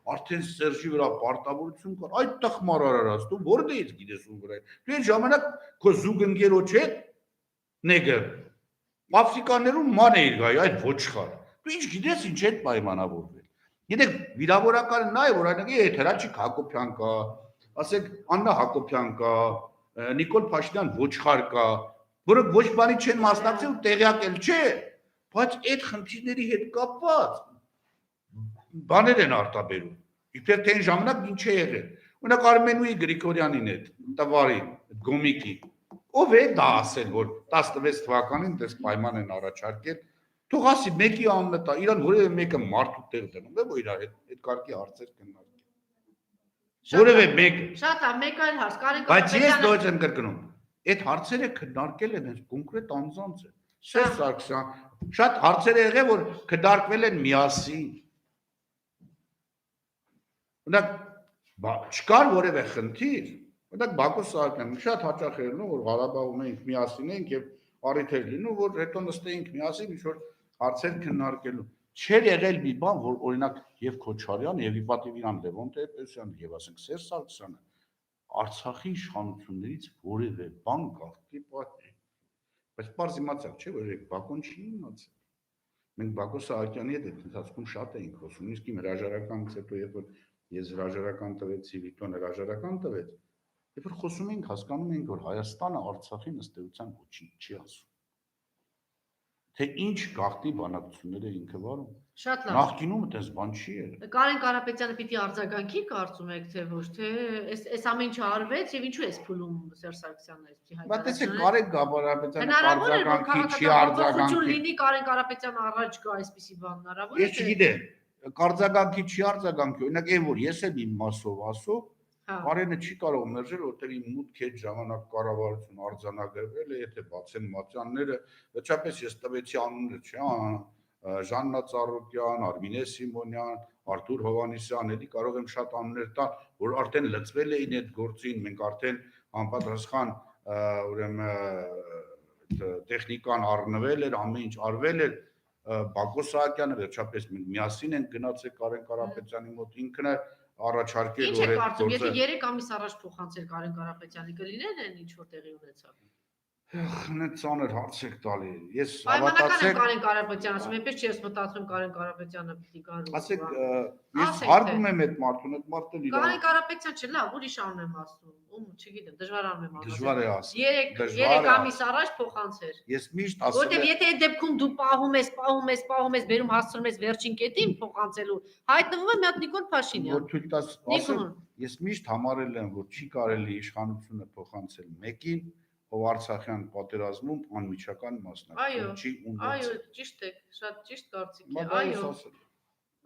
արդեն Սերժի վրա պարտավորություն կար։ Այդ տխմար արարած, դու որտեղից գիտես ում վրա։ Դու այն ժամանակ քո զուգընկերոջ հետ նեգը Աֆրիկաներում ման էիր գայ, այդ ոչխար։ Դու ինչ գիտես ինչ հետ պայմանավորվել։ Գիտեք, վիրավորականը նա է, որ այնագի հետ Հրաչիկ Հակոբյան կա, ասեք Աննա Հակոբյան կա, Նիկոլ Փաշինյան ոչխար կա, որոնք ոչ բանի չեն մասնակցել ու տեղյակ էլ չէ, բայց այդ խնդիրների հետ կապված բաներ են արտաբերում։ Իբր թե այն ժամանակ ինչ է եղել։ Օրինակ Արմենուի Գրիգորյանին հետ, տվարին, գոմիկի, ով է դա ասել, որ 16 թվականին դες պայման են առաջարկել, թող ասի մեկի անունը տա, իրան որևէ մեկը մարդու տեղ դնում է, որ իր այդ կարգի հարցեր կնարկի։ Որևէ մեկ։ Շատ է, մեկ այլ հարց, Կարեն Բայց ես Կարապետյանը դոյց եմ կրկնում։ Այդ հարցերը քննարկել են հենց կոնկրետ անձանց է։ Սերժ Սարգսյան, շատ հարցեր է եղել, որ քննարկվել են միասին։ Օրինակ, չկար որևէ խնդիր։ Օրինակ Բակո Սահակյանը շատ հաճախ էր լինում, որ Ղարաբաղում էինք միասին էինք եւ առիթ էր լինում, որ հետո նստեինք միասին ինչ-որ հարցեր քննարկելու։ Չէր եղել մի բան, որ օրինակ եւ Քոչարյանը եւ իպատիվիրան Լևոն Տեր-Պետրոսյանը եւ ասենք Սերժ Սարգսյանը Արցախի իշխանություններից որևէ բան գաղտնի պատմի։ Բայց պարզ իմացավ, չէ՞ որ Բաքուն չի իմացել։ Մենք Բակո Սահակյանի հետ այդ ընթացքում շատ էինք խոսում, նույնիսկ իմ հրաժարականից հետո երբ որ ես հրաժարական տվեցի, Վիկտոն հրաժարական տվեց, երբ որ խոսում էինք, հասկանում էինք, որ Հայաստանը Արցախին ըստ էության ոչինչ չի ասում։ Թե ինչ գաղտնի բանակցություններ է ինքը վարում։ շատ լավ։ Նախկինում այդպես բան չի եղել։ Կարեն Կարապետյանը պիտի արձագանքի, կարծում եք, թե ոչ, թե այս ամեն ինչը արվեց եւ ինչու է փուլում Սերժ Սարգսյանը այսպեսի Բայց տեսեք, Կարեն Կարապետյանը արձագանքի, չի արձագանքի։ հնարավոր է, որ քաղաքական բողոքություն լինի Կարեն Կարապետյանը առաջ գա այսպեսի բանն հնարավոր է։ Ես չգիտեմ, կարձագանքի չի արձագանքի, օրինակ այն որ ես եմ իմ մասով ասում, Կարենը չի կարող մերժել, որտեղ իմ մուտք այդ ժամանակ կառավարություն արձանագրվել է, եթե բացեն մատյանները, վերջապես ես տվեցի անունները, չէ՞, Ժաննա Ծառուկյան, Արմինե Սիմոնյան, Արթուր Հովհաննիսյան, էլի կարող եմ շատ անուններ տալ, որ արդեն լծվել էին այդ գործին, մենք արդեն անպատասխան ուրեմն տեխնիկան առնվել էր, ամեն ինչ արվել էր, Բակո Սահակյանը վերջապես մենք միասին ենք գնացել Կարեն Կարապետյանի մոտ, ինքն է առաջարկել Ինչ է կարծում, եթե 3 ամիս առաջ փոխանցել Կարեն Կարապետյանի կլիներ այն ինչ որ տեղի ունեցավ։ Խնդ ծանր հարց եք տալի։ Ես Պայմանական եմ Կարեն Կարապետյանը, ասում եմ, այնպես չի ես մտածում Կարեն Կարապետյանը պիտի գա։ Ասեք, ես հարգում եմ այդ մարդուն, այդ մարդը իր Կարեն Կարապետյան չէ, լավ, ուրիշ անուն եմ ասում, ում չգիտեմ, դժվար անուն եմ ասում։ դժվար է ասել։ 3 ամիս առաջ փոխանցեր։ Ես միշտ ասում Որտեւ եթե այդ դեպքում դու պահում ես, բերում հասցնում ես վերջին կետին փոխանցելու, հայտնվում է մի հատ Նիկոլ Փաշինյան։ Որ թույլ տաս, ասեմ, ես միշտ համարել եմ, որ չի կարելի իշխանությունը փոխանցել մեկին, ով Արցախյան պատերազմում անմիջական մասնակցություն չի ունեցել։ Այո, ճիշտ է, շատ ճիշտ կարծիք է։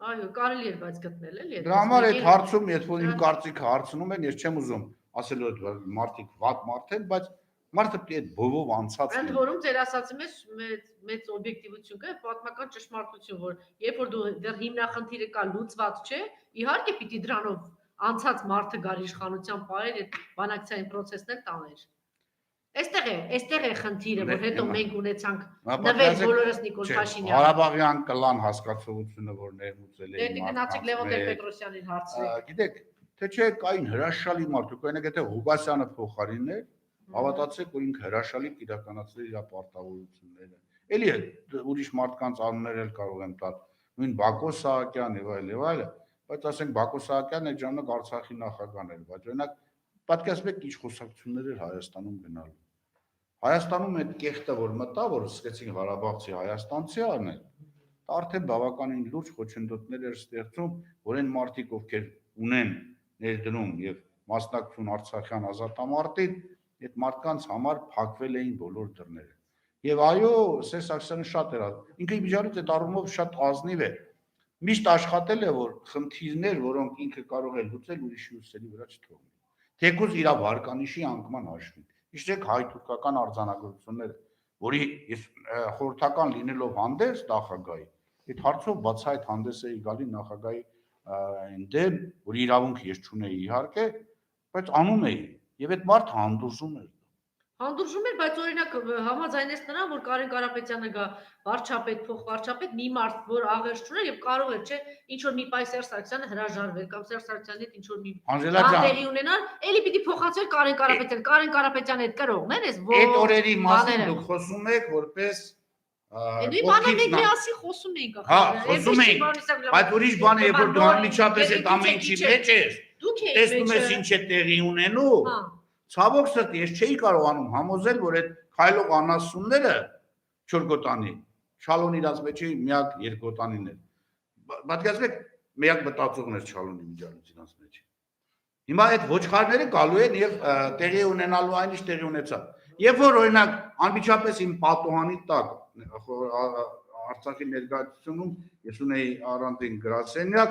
Այո, կարելի է բայց գտնել էլի։ Դրա համար այդ հարցում, երբ որ իմ կարծիքը հարցնում են, ես չեմ ուզում ասել որ մարդիկ վատ մարդ են, բայց մարդը պետք է այդ բովով անցած լինի։ Ընդ որում ձեր ասածի մեջ մեծ օբյեկտիվություն կա, պատմական ճշմարտություն, որ երբ որ դու դեռ հիմնախնդիրը կա լուծված չէ, իհարկե պիտի դրանով անցած մարդը գար իշխանության պահեր այդ բանակցային process-ն էլ տաներ։ Այստեղ է խնդիրը, որ հետո մենք ունեցանք նվեր բոլորս Նիկոլ Փաշինյանը։ Ղարաբաղյան կլան հասկացողությունը, որ ներմուծել է։ Դե գնացիք Լևոն Տեր-Պետրոսյանին հարցրեք։ Գիտեք, թե չէ կային հրաշալի մարդիկ, օրինակ եթե Հուբասյանը փոխարինն էր, հավատացեք, որ ինքը հրաշալի իրականացրել իր պարտավորությունները։ Էլի ուրիշ մարդկանց անուններ էլ կարող եմ տալ, նույն Բակո Սահակյան եւ այլ, բայց ասենք Բակո Սահակյանն այդ ժամանակ Արցախի նախագահն էր, բայց օրինակ պատկերացրեք ինչ խոսակցություններ էր Հայաստանում գնալու։ Հայաստանում այդ կեղտը որ մտա, որ սկսեցին Ղարաբաղցի հայաստանցի անել, դա արդեն բավականին լուրջ խոչընդոտներ էր ստեղծում, որ այն մարդիկ, ովքեր ունեն ներդրում եւ մասնակցություն Արցախյան ազատամարտին, այդ մարդկանց համար փակվել էին բոլոր դռները։ Եվ այո, Սերժ Սարգսյանը շատ էր, ինքը իբիջարից այդ առումով շատ ազնիվ է։ Միշտ աշխատել է, որ խնդիրներ, որոնք ինքը կարող է լուծել, ուրիշի ուսերի վրա չթողնի։ Թեկուզ իր վարկանիշի անկման հաշվին։ Իշտեք հայ-թուրքական արձանագրությունները, որի խորհրդական լինելով հանդես նախագահի, այդ հարցով բացահայտ հանդես էի գալի նախագահի դեմ, որ իրավունք ես չունեի իհարկե, բայց անում էի, եւ այդ մարդը հանդուրժում էր։ Հանդուրժում էր, բայց օրինակ համաձայնես նրան, որ Կարեն Կարապետյանը գա վարչապետ, փոխվարչապետ, մի մարդ, որ աղերս չուներ եւ կարող էր, չէ, ինչ որ մի պայ Սերժ Սարգսյանը հրաժարվել կամ Սերժ Սարգսյանի հետ ինչ որ մի բան ունենալ, էլի պիտի փոխացնել Կարեն Կարապետյանը, Կարեն Կարապետյանը այդ կրողն են, այս այդ օրերի մասին դուք խոսում եք որպես Դու բանը մենք միասին խոսում էինք ախր։ Հա, խոսում էինք, բայց ուրիշ բան է, երբ որ դու անմիջապես այդ ամեն ինչի մեջ ես, տեսնում ես ինչ է տեղի ունենում։ Ցավոք սրտի, ես չէի կարողանում համոզել, որ այդ քայլող անասունները չորգոտանի, Շալոն իրաց մեջ միակ երկոտանին էր։ Պատկերացրեք, միակ մտածողն էր Շալոնի միջալից իրաց մեջ։ Հիմա այդ ոչխարները գալու են եւ տեղի ունենալու այն ինչ տեղի ունեցավ։ Երբ որ օրինակ անմիջապես իմ պատոհանի տակ Արցախի ներկայացությունում ես ունեի առանձին գրասենյակ,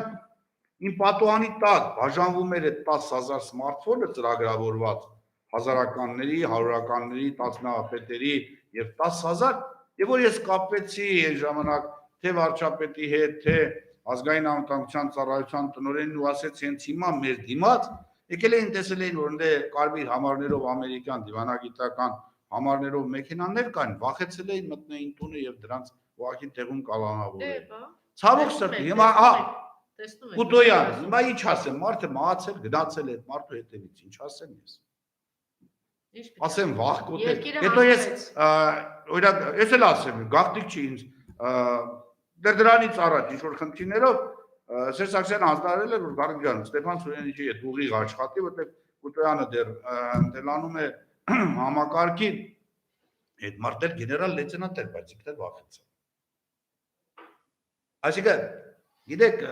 իմ պատոհանի տակ բաժանվում էր այդ 10,000 սմարթֆոնը ծրագրավորված հազարականների, հարյուրականների, տասնապետերի եւ 10,000, եւ որ ես կապվեցի այն ժամանակ թե վարչապետի հետ, թե ազգային անվտանգության ծառայության տնօրենին ու ասեցի հենց հիմա մեր դիմաց եկել էին տեսել էին որ դե կարմիր համարներով ամերիկյան դիվանագիտական համարներով մեքենաներ կային, վախեցել էին մտնեին տունը եւ դրանց ուղղակի տեղում կալանավորել։ Ցավոք սրտի, հիմա Կուտոյան, հիմա ինչ ասեմ, մարդը մահացել, գնացել է այդ մարդու հետևից, ինչ ասեմ ես։ Ասեմ վախ կոտել։ Հետո ես օրինակ ես էլ ասեմ, գաղտնիք չի ինձ դրանից առաջ ինչ որ խնդիրներով Սերժ Սարգսյանը հաստատել էր որ Գարգ ջան Ստեփան Սուրյանիչի հետ ուղիղ աշխատի, որտեղ Կուտոյանը դեռ ընտելանում է համակարգին այդ մարդը գեներալ լեյտենանտ էր, բայց ինքն էլ վախեցավ։ Այսինքն, գիտեք,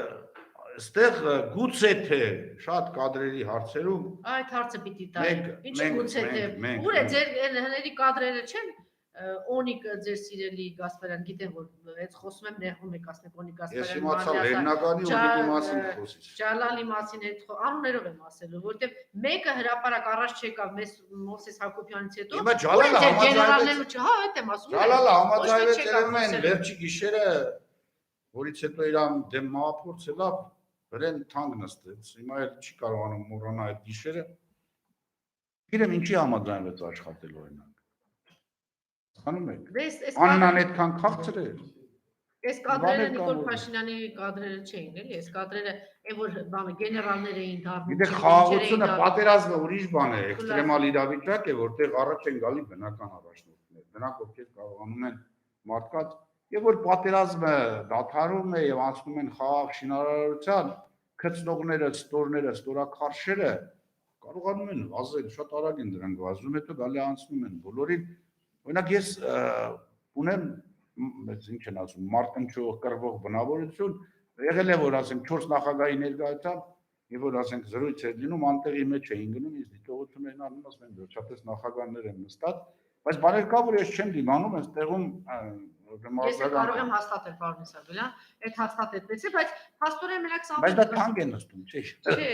այստեղ գուցե թե շատ կադրերի հարցերում այդ հարցը պիտի տալ։ Ինչի գուցե թե ուր է ձեր հների կադրերը չեն Օնիկ ձեր սիրելի Գասպարյան, գիտեմ որ այս խոսում եմ նեղվում եք ասենք Օնիկ Գասպարյան։ Ես իմացա Լեննագանի Օնիկի մասին խոսից։ Ջալալի մասին այդ անուններով եմ ասելու, որտեվ մեկը հրաապարակ առաջ չեկավ մեզ Մովսես Հակոբյանից հետո։ Հիմա Ջալալը համաձայնվեց, հա, այդ եմ ասում։ Ջալալը համաձայնվեց երևում վերջի գիշերը, որից հետո իրան դեմ մահափորձ ելավ, վրեն թանկ նստեց։ Հիմա էլ չի կարողանում մոռանալ այդ գիշերը։ Գիտեմ ինչի համաձայնվեց աշխատել օրինակ։ Անում եք։ Աննան այդքան քաղցր էր։ Այս կադրերը Նիկոլ Փաշինյանի կադրերը չէին, էլի, այս կադրերը այն որ բանը գեներալներ էին դառնում։ Գիտեք, խաղաղությունը, պատերազմը ուրիշ բան է, էքստրեմալ իրավիճակ է, որտեղ առաջ են գալի բնական առաջնորդներ։ Նրանք ովքեր կարողանում են մարդկանց, եւ որ պատերազմը դադարում է եւ անցնում են խաղաղ շինարարության, քծնողները, ստորները, ստորաքարշերը կարողանում են վազել, շատ արագ են դրանք վազում, հետո գալի անցնում են բոլորին։ Օրինակ ես ունեմ, ինչ են ասում, մարտնչող, կռվող բնավորություն, եղել է որ ասենք 4 նախագահի ներկայությամբ, եւ որ ասենք զրույց էր լինում, անտեղի մեջ էին գնում, ես դիտողություն էին անում, ասում են վերջապես նախագահներ են նստած, բայց բաներ կա որ ես չեմ դիմանում, այստեղում Ես կարող եմ հաստատել պարոն Իսագելյան, այդ հաստատեցի, բայց փաստորեն մենակ սա բայց դա թանկ է նստում, չէ՞։ Չէ,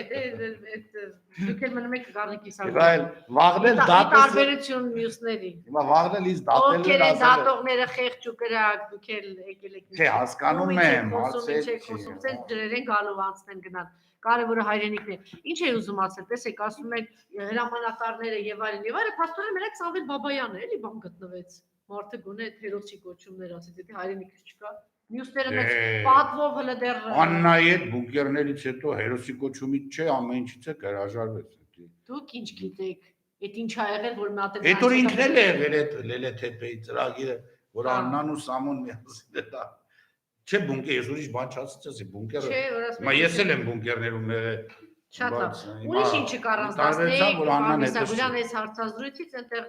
այդ դուք էլ մնում եք Գառնիկ Իսագելյան։ Այլ վաղնել դատել տարբերություն մյուսների։ Հիմա վաղնել իս դատել Ովքեր են դատողները խեղճ ու կրակ, դուք էլ եկել եք։ Չէ, հասկանում եմ, հարցեր ջրերեն գալով անցնեն գնան։ Կարևորը հայրենիքն է։ Ինչ է ուզում ասել, տեսեք, ասում են հրամանատարները եւ այլն, փաստորեն մենակ Սամվել Բաբայանը էլի բան գտնվեց։ Մարդը գոնե թերոսի կոչումներ ասեց, եթե հայրենիքից չկա, մյուսները մեծ պատվով հələ դեռ Աննայի հետ բունկերներից հետո հերոսի կոչումից չէ, ամեն ինչից է հրաժարվեց։ Դուք ինչ գիտեք, այդ ինչ ա եղել, որ մատը Այդ որ ինքն էլ է եղել այդ Լելեթեփեի ծրագիրը, որ Աննան ու Սամոն միասին դա չէ բունկեր, ես ուրիշ բան չասեցի, բունկերը։ Հիմա ես էլ եմ բունկերներում եղել։ Շատ լավ։ Ուրիշ ինչի կառանձնացնեիք, պարոն Իսագելյան, այս հարցազրույցից այնտեղ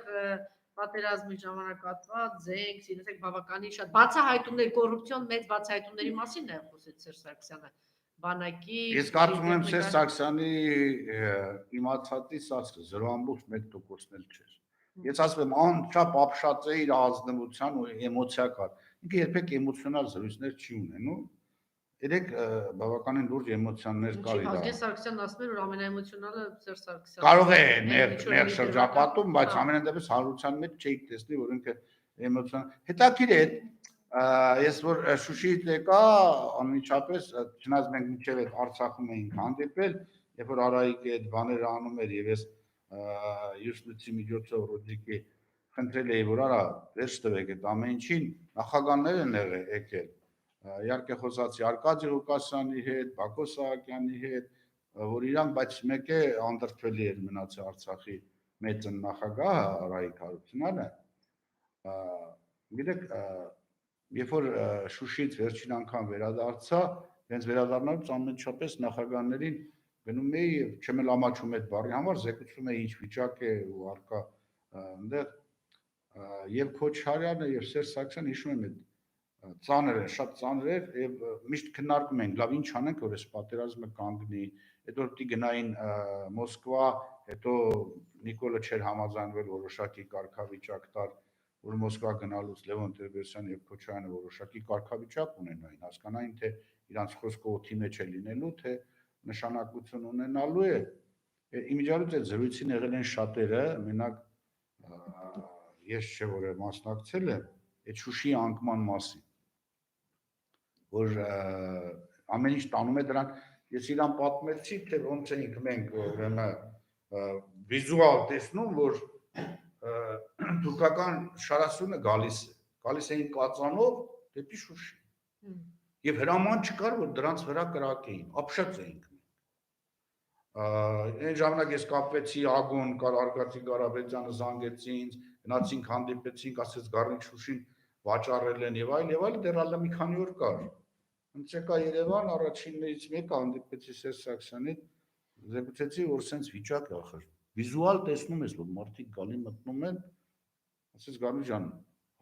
պատերազմի ժամանակատված զենք, սիրեցեք բավականին շատ բացահայտումներ, կոռուպցիոն մեծ բացահայտումների մասին է խոսել Սերժ Սարգսյանը։ Բանակի Ես կարծում եմ Սերժ Սարգսյանի իմացածի սացրը 0.1%-ն էլ չէր։ Ես ասում եմ, անչափ ապշած է իր ազնվության ու էմոցիա կար։ Ինքը երբեք էմոցիոնալ զրույցներ չի ունենում։ Երեք բավականին լուրջ էմոցիաներ կար իր։ Վազգեն Սարգսյանն ասում էր, որ ամենաէմոցիոնալը Սերժ Սարգսյանն է։ Կարող է Ինչ որ ներ մի շրջապատում, բայց հա։ ամենայն դեպս հարության մեջ չէի տեսնի, որ ինքը էմոցիոնալ։ Հետաքրիր է, ես որ Շուշիից եկա, անմիջապես, չնայած մենք մինչև այդ Արցախում էինք հանդիպել, երբ որ Արայիկի այդ բաները անում էր եւ ես Յուսնուցի միջոցով Ռոդիկի խնդրել էի, որ արա վերջ տվեք այդ ամեն ինչին, նախագահներ են եկել։ Իհարկե խոսացի Արկադի Ղուկասյանի հետ, Բակո Սահակյանի հետ, որ իրանք, բայց մեկ է անդրդվելի էր մնացի Արցախի մեծ նախագահ Արայիկ Հարությունյանը։ Գիտեք, երբ որ Շուշիից վերջին անգամ վերադարձա, հենց վերադառնալուց անմիջապես նախագահներին գնում էի եւ չեմ էլ ամաչում այդ բառի համար, զեկուցում էի ինչ վիճակ է ու արկա այնտեղ եւ Քոչարյանը եւ Սերժ Սարգսյանը հիշում եմ այդ ծանր է, շատ ծանր էր եւ միշտ քննարկում ենք, լավ ինչ անենք, որ այս պատերազմը կանգնի, հետո պիտի գնային Մոսկվա, հետո Նիկոլը չէր համաձայնվել որոշակի կարգավիճակ տար, որ Մոսկվա գնալուց Լևոն Տեր-Պետրոսյանը եւ Քոչարյանը որոշակի կարգավիճակ ունենային, հասկանային թե իրանց խոսքը օդի մեջ է լինելու, թե նշանակություն ունենալու է։ Իմիջիալից այդ զրույցին եղել են շատերը, մենակ ես չէ որ մասնակցել եմ այդ Շուշիի անկման մասին, որ ամեն ինչ տանում է դրանք, ես իրան պատմեցի, թե ոնց էինք մենք ուրեմն վիզուալ տեսնում, որ թուրքական շարասյունը գալիս էին կածանով դեպի Շուշի։ Եվ հրաման չկար, որ դրանց վրա կրակեին, ապշած էինք։ Այն ժամանակ ես կապվեցի Ագոն, Արկադի Ղարաբեջյանը զանգեց ինձ, գնացինք հանդիպեցինք, ասեց Գառնիկ Շուշին վաճառել են եւ այլ, դեռ ալը մի քանի օր կար։ Հենց եկա Երևան, առաջիններից մեկը հանդիպեցի Սերժ Սարգսյանին, զեկուցեցի, որ սենց վիճակ է ախր։ Վիզուալ տեսնում ես, որ մարդիկ գալի մտնում են, ասեց Գառնիկ ջան,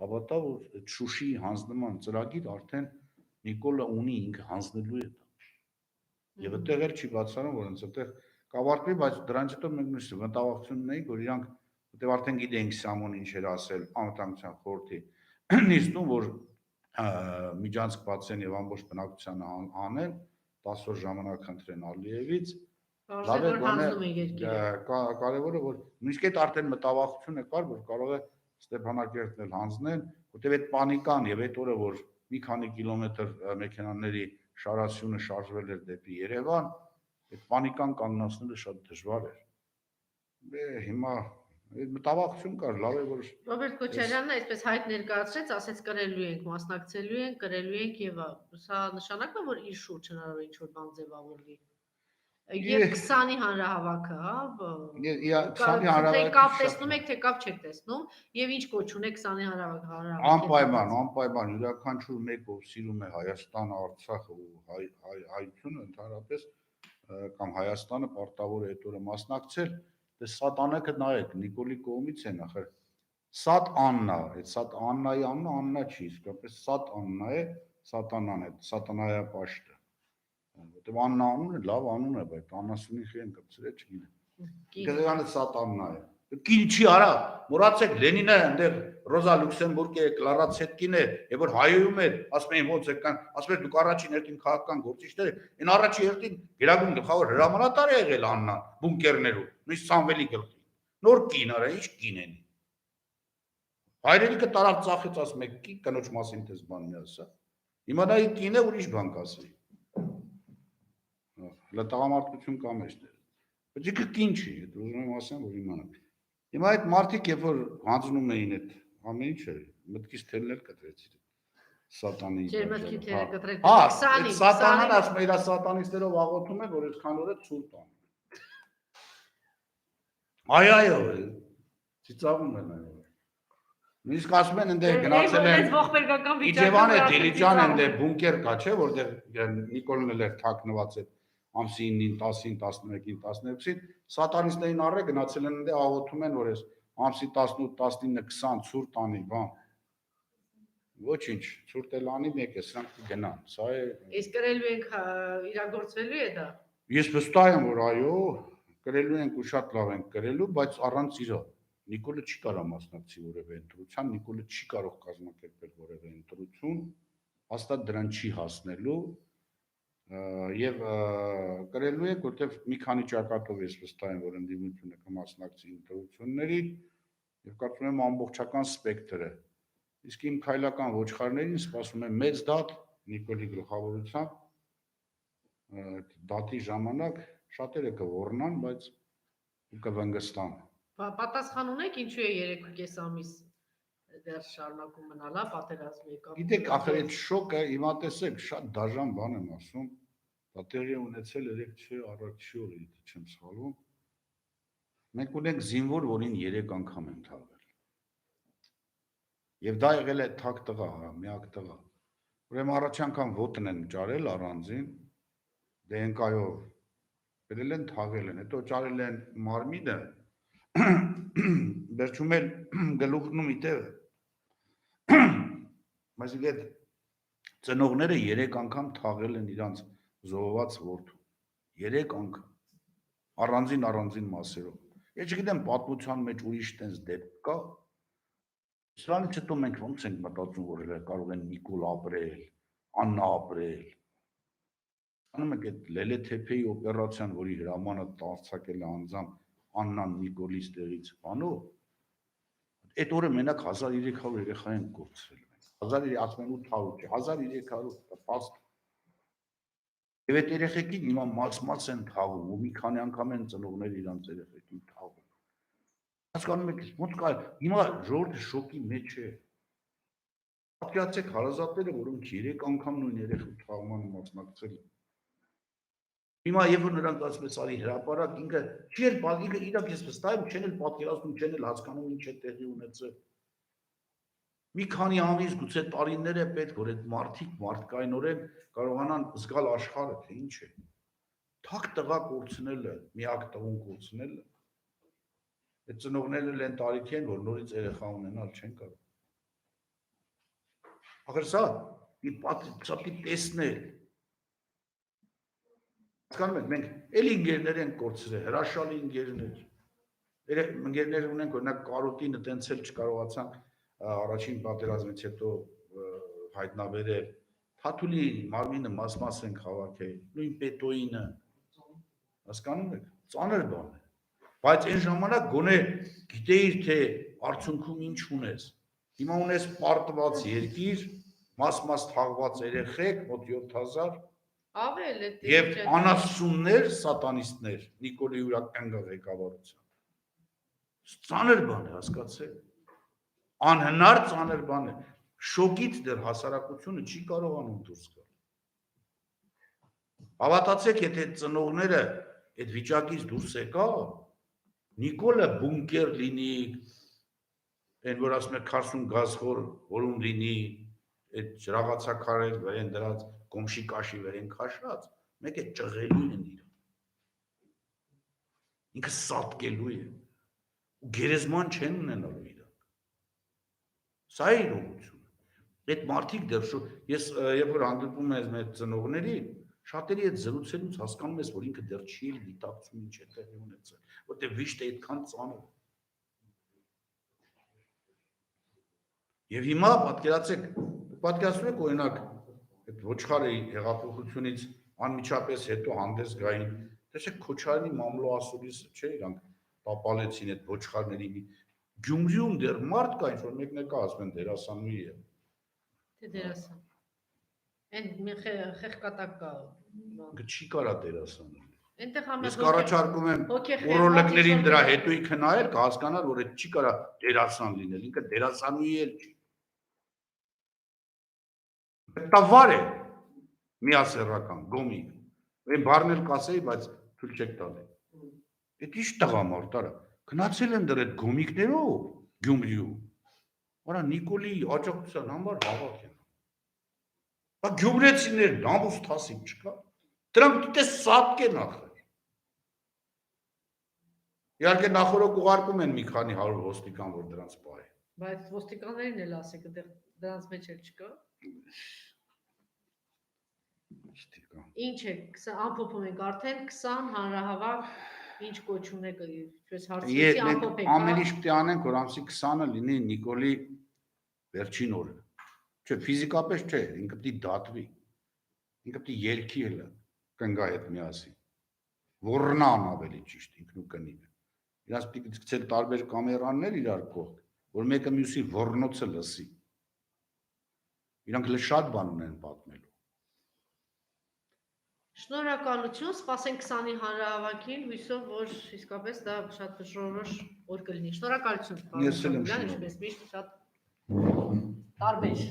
հավատա, որ այդ Շուշիի հանձնման ծրագիր արդեն Նիկոլը ունի, ինքը հանձնելու է դա։ Եվ այդտեղ էլ չի բացառում, որ հենց այդտեղ կավարտվի, բայց դրանից հետո մենք նույնիսկ մտավախություն ունեինք, որ իրանք որտեղ արդեն գիտեինք Սամոն ինչ էր ասել անվտանգության խորհրդի նիստում, որ միջանցք բացեն եւ ամբողջ բնակչությանը անեն, 10 օր ժամանակ խնդրեն Ալիևից, լավ է կարևորը որ նույնիսկ այդ արդեն մտավախությունը կար, որ կարող է Ստեփանակերտն էլ հանձնեն, որտեղ այդ պանիկան եւ այդ օրը որ մի քանի կիլոմետր մեքենաների շարասյունը շարժվել էր դեպի Երևան, այդ պանիկան կանգնացնելը շատ դժվար էր։ Հիմա մտավախություն կար, լավ է որ Ռոբերտ Քոչարյանն այսպես հայտ ներկայացրեց, ասեց կրելու ենք, մասնակցելու ենք, կրելու ենք եւ սա նշանակում է որ իր շուրջ հնարավոր է ինչ-որ բան ձևավորվի։ Եվ 20-ի հանրահավաքը, հա, 20-ի հանրահավաքը կապ տեսնում եք, թե կապ չեք տեսնում, եւ ինչ կոչ ունեք 20-ի հանրահավաքը։ Անպայման յուրաքանչյուր մեկը սիրում է Հայաստանը, Արցախը ու հայությունը ընդհանրապես կամ Հայաստանը պարտավոր է այդ օրը մասնակցել, դե Սատ Աննա նայեք, Նիկոլի կողմից են ախր Սատ Աննա, այդ Սատ Աննայի անունը Աննա չի, իսկապես Սատ Աննա է, Սատանան է, Սատանայա պաշտը։ Որտեւ Աննա անունը լավ անուն է, բայց Աննասունի խեն կծրե չգիտեմ։ Գերանը Սատաննա է։ Կին չի արա, մոռացեք Լենինը այնտեղ Ռոզա Լյուքսեմբուրգի է, Կլարա Ցետկին է, եւ որ հայոյում էր, ասում էին ոնց եկան, ասում էր դուք առաջին հերթին քաղաքական գործիչներ եք, այն առաջին հերթին գերագույն գլխավոր հրամանատար է եղել Աննան բունկերներում, նույնիսկ Սամվելի գլխի։ Նոր կին արա, ինչ կին են։ Հայրենիքը տարավ ծախեց, ասում եք, կի կնոջ մասին դες բան մի ասա։ Հիմա դա կին է ուրիշ բան կասի։ Հələ տղամարդություն կա մեջտեղ։ Բայց ինքը կին չի, դա ուզում եմ ասեմ, որ իմանաք։ Հիմա այդ մարդիկ, երբ որ հանձնում էին այդ ամեն ինչը, մտքից թելներ կտրեցի։ Սատանի։ Ջեր մտքի թելը կտրեք 20-ին։ Սատանան ասում է, իր սատանիստերով աղոթում է, որ այդքան օրը ցուրտ ան։ Այո, ծիծաղում են այո։ Նույնիսկ ասում են այնտեղ գնացել են Իջևանը Դիլիջան այնտեղ բունկեր կա, չէ, որտեղ Նիկոլն էլ էր թաքնված այդ ամսի 9-ին, 10-ին, 11-ին, 12-ին, սատանիստներին առը գնացել են այնտեղ աղոթում են, որ այս ամսի 18, 19, 20 ցուրտ անի, բան։ Ոչինչ, ցուրտ էլ անի մեկ է, սրանք գնան։ Սա է։ Իսկ կրելու ենք իրագործվելու է դա։ Ես վստահ եմ, որ այո, կրելու ենք ու շատ լավ ենք կրելու, բայց առանց իրո։ Նիկոլը չի կարող մասնակցի որևէ ընտրության, Նիկոլը չի կարող կազմակերպել որևէ ընտրություն, հաստատ դրան չի հասնելու եւ կրելու է, որտեվ մի քանի ճակատով ես վստահ եմ, որ ընդդիմությունը կմասնակցի ընտրություններին եւ կարծում եմ ամբողջական սպեկտրը։ Իսկ իմ քայլական ոչխարներին սպասում է մեծ դատ Նիկոլի գլխավորությամբ, դատի ժամանակ շատերը կոռնան, բայց կվնգստան։ Պատասխան ունեք ինչու է 3.5 ամիս դեռ շարունակում մնալ, պատերազմի կամ։ Գիտեք, ախր այդ շոկը, հիմա տեսեք, շատ դաժան բան եմ ասում, դա տեղի ունեցել 3 առաջի օրը, եթե չեմ սխալվում։ Մենք ունենք զինվոր, որին 3 անգամ են թաղել։ Եվ դա եղել է թակ տղա, միակ տղա։ Ուրեմն առաջ անգամ ոտն են ճարել առանձին, DNK-ով բերել են, թաղել են, հետո ճարել են մարմինը, վերջում էլ գլուխն ու միտեղը։ Այսինքն այդ ծնողները 3 անգամ թաղել են իրանց զոհված որդու։ 3 անգամ առանձին մասերով։ Ես չգիտեմ պատմության մեջ ուրիշ տենց դեպք կա։ Սրանից հետո մենք ոնց ենք մտածում, որ կարող են Նիկոլ ապրել, Աննա ապրել։ Անում եք այդ Լելեթեփեի օպերացիան, որի հրամանը տարձակել է անձամբ Աննան Նիկոլից տեղից բանով։ Այդ օրը մենակ 1300 երեխա են կորցրել։ 1800 չէ, 1300 փաստ։ Եվ այդ երեխեքին հիմա մաս են թաղում, ու մի քանի անգամ են ծնողները իրանց երեխեքին թաղում։ Հասկանում եք, ոնց կա, հիմա ժողովուրդը շոկի մեջ է։ Պատկերացրեք հարազատները, որոնք 3 անգամ նույն երեխու թաղմանը մասնակցել են։ Հիմա երբ որ նրանք ասում են արի հրապարակ, ինքը չի էլ ինքը իրաք ես վստահ եմ, չեն էլ պատկերացնում, չեն էլ հասկանում ինչ է տեղի ունեցել։ Մի քանի ամիս, գուցե տարիներ է պետք, որ այդ մարդիկ մարդկայնորեն կարողանան զգալ աշխարհը, թե ինչ է։ Թակ տղա կորցնելը, միակ տղուն կորցնելը։ Այդ ծնողներն էլ են տարիքի են, որ նորից երեխա ունենալ չեն կարող։ Ախր սա պիտի տեսնել։ Հասկանում եք, մենք էլ ինգերներ ենք կորցրել, հրաշալի ինգերներ։ Ընկերներ ունենք, օրինակ կարոտինը տենց էլ չկարողացանք առաջին պատերազմից հետո հայտնաբերել։ Թաթուլի մարմինը մաս ենք հավաքել, նույն պետոինը։ Հասկանում եք, ծանր բան է։ Բայց այն ժամանակ գոնե գիտեիր, թե արդյունքում ինչ ունես։ Հիմա ունես պարտված երկիր, մաս թաղված երեխեք, մոտ 7000 Ավել է։ եւ անասուններ, սատանիստներ Նիկոլի ուրական ղեկավարությամբ։ Ծանր բան է, հասկացեք։ Անհնար ծանր բան է։ Շոկից դեռ հասարակությունը չի կարողանում դուրս գալ։ Հավատացեք, եթե ծնողները այդ վիճակից դուրս եկա, Նիկոլը բունկեր լինի, այն որ ասում է 40 գազխոր որում լինի, այդ ջրաղացակարեր վրեն դրած, գոմշի կաշի վրեն քաշած, մեկ է ճղելու են իրան։ Ինքը սատկելու է։ Ու գերեզման չեն ունենալու իրանք։ Սա է իրողությունը։ Այդ մարդիկ դեռ ես երբ որ հանդիպում եմ մեր ծնողների, շատերի հետ զրուցելուց հասկանում ես, որ ինքը դեռ չի էլ դիտակցում ինչ է տեղի ունեցել, որտեղ վիշտը այդքան ծանր է։ Եվ հիմա պատկերացնում եք օրինակ այդ ոչխարի հեղափոխությունից անմիջապես հետո հանդես գային, տեսեք Քոչարյանի մամլո ասուլիսը, չէ, իրանք տապալեցին այդ ոչխարների Գյումրիում դեռ մարդ կա, ինչ որ մեկն է կա, ասում են դերասանուհի է։ Թե դերասան։ Այն մի խեղկատակ կա։ Ինքը չի կարա դերասան։ Այնտեղ Ես կառաջարկում եմ ուրոլոգներին դրա հետույ քննայել, կհասկանալ, որ այդ չի կարա դերասան լինել, ինքը դերասանուհի էլ չի։ Դա վար է, միասեռական, գոմիկ։ Այն բառն էլ կասեի, բայց թույլ չեք տալի։ Այդ ի՞նչ տղամարդ արա։ Գնացել են դեռ այդ գոմիկներով Գյումրիում։ Արա Նիկոլի աջակցության համար հավաք են։ Բա գյումրեցիներն ամուստ հասիք չկա։ Դրանք դիտես սատկեն ախր։ Իհարկե նախորդ ուղարկում են մի քանի 100 ոստիկան, որ դրանց պահի։ Բայց ոստիկաններին էլ ասեք, դրանց մեջ էլ չկա։ Ինչ է, ամփոփում ենք արդեն 20 հանրահավաք Ինչ կոչում եք, ինչպես Եկ հարցրեցի, մենք ամփոփեք, ամեն ինչ պետք է անենք, որ ամսի 20-ը լինի Նիկոլի վերջին օրը։ Չէ, ֆիզիկապես չէ, ինքը պետք է դատվի։ Ինքը պետք է ելքի հելը կնգա հետ միասին։ Ոռնան ավելի ճիշտ ինքնուկնի։ Իրանց պետք է գցել տարբեր կամերաներ իրար կողք, որ մեկը մյուսի ոռնոցը լսի։ Իրանք շատ բան ունեն պատմելու։ Շնորհակալություն, սպասենք 20-ի հանրահավաքին, հույսով, որ իսկապես դա շատ բժշկորոշ օր կլինի։ Շնորհակալություն, Ես էլ եմ Բաղդասարյան, ինչպես միշտ շատ տարբեր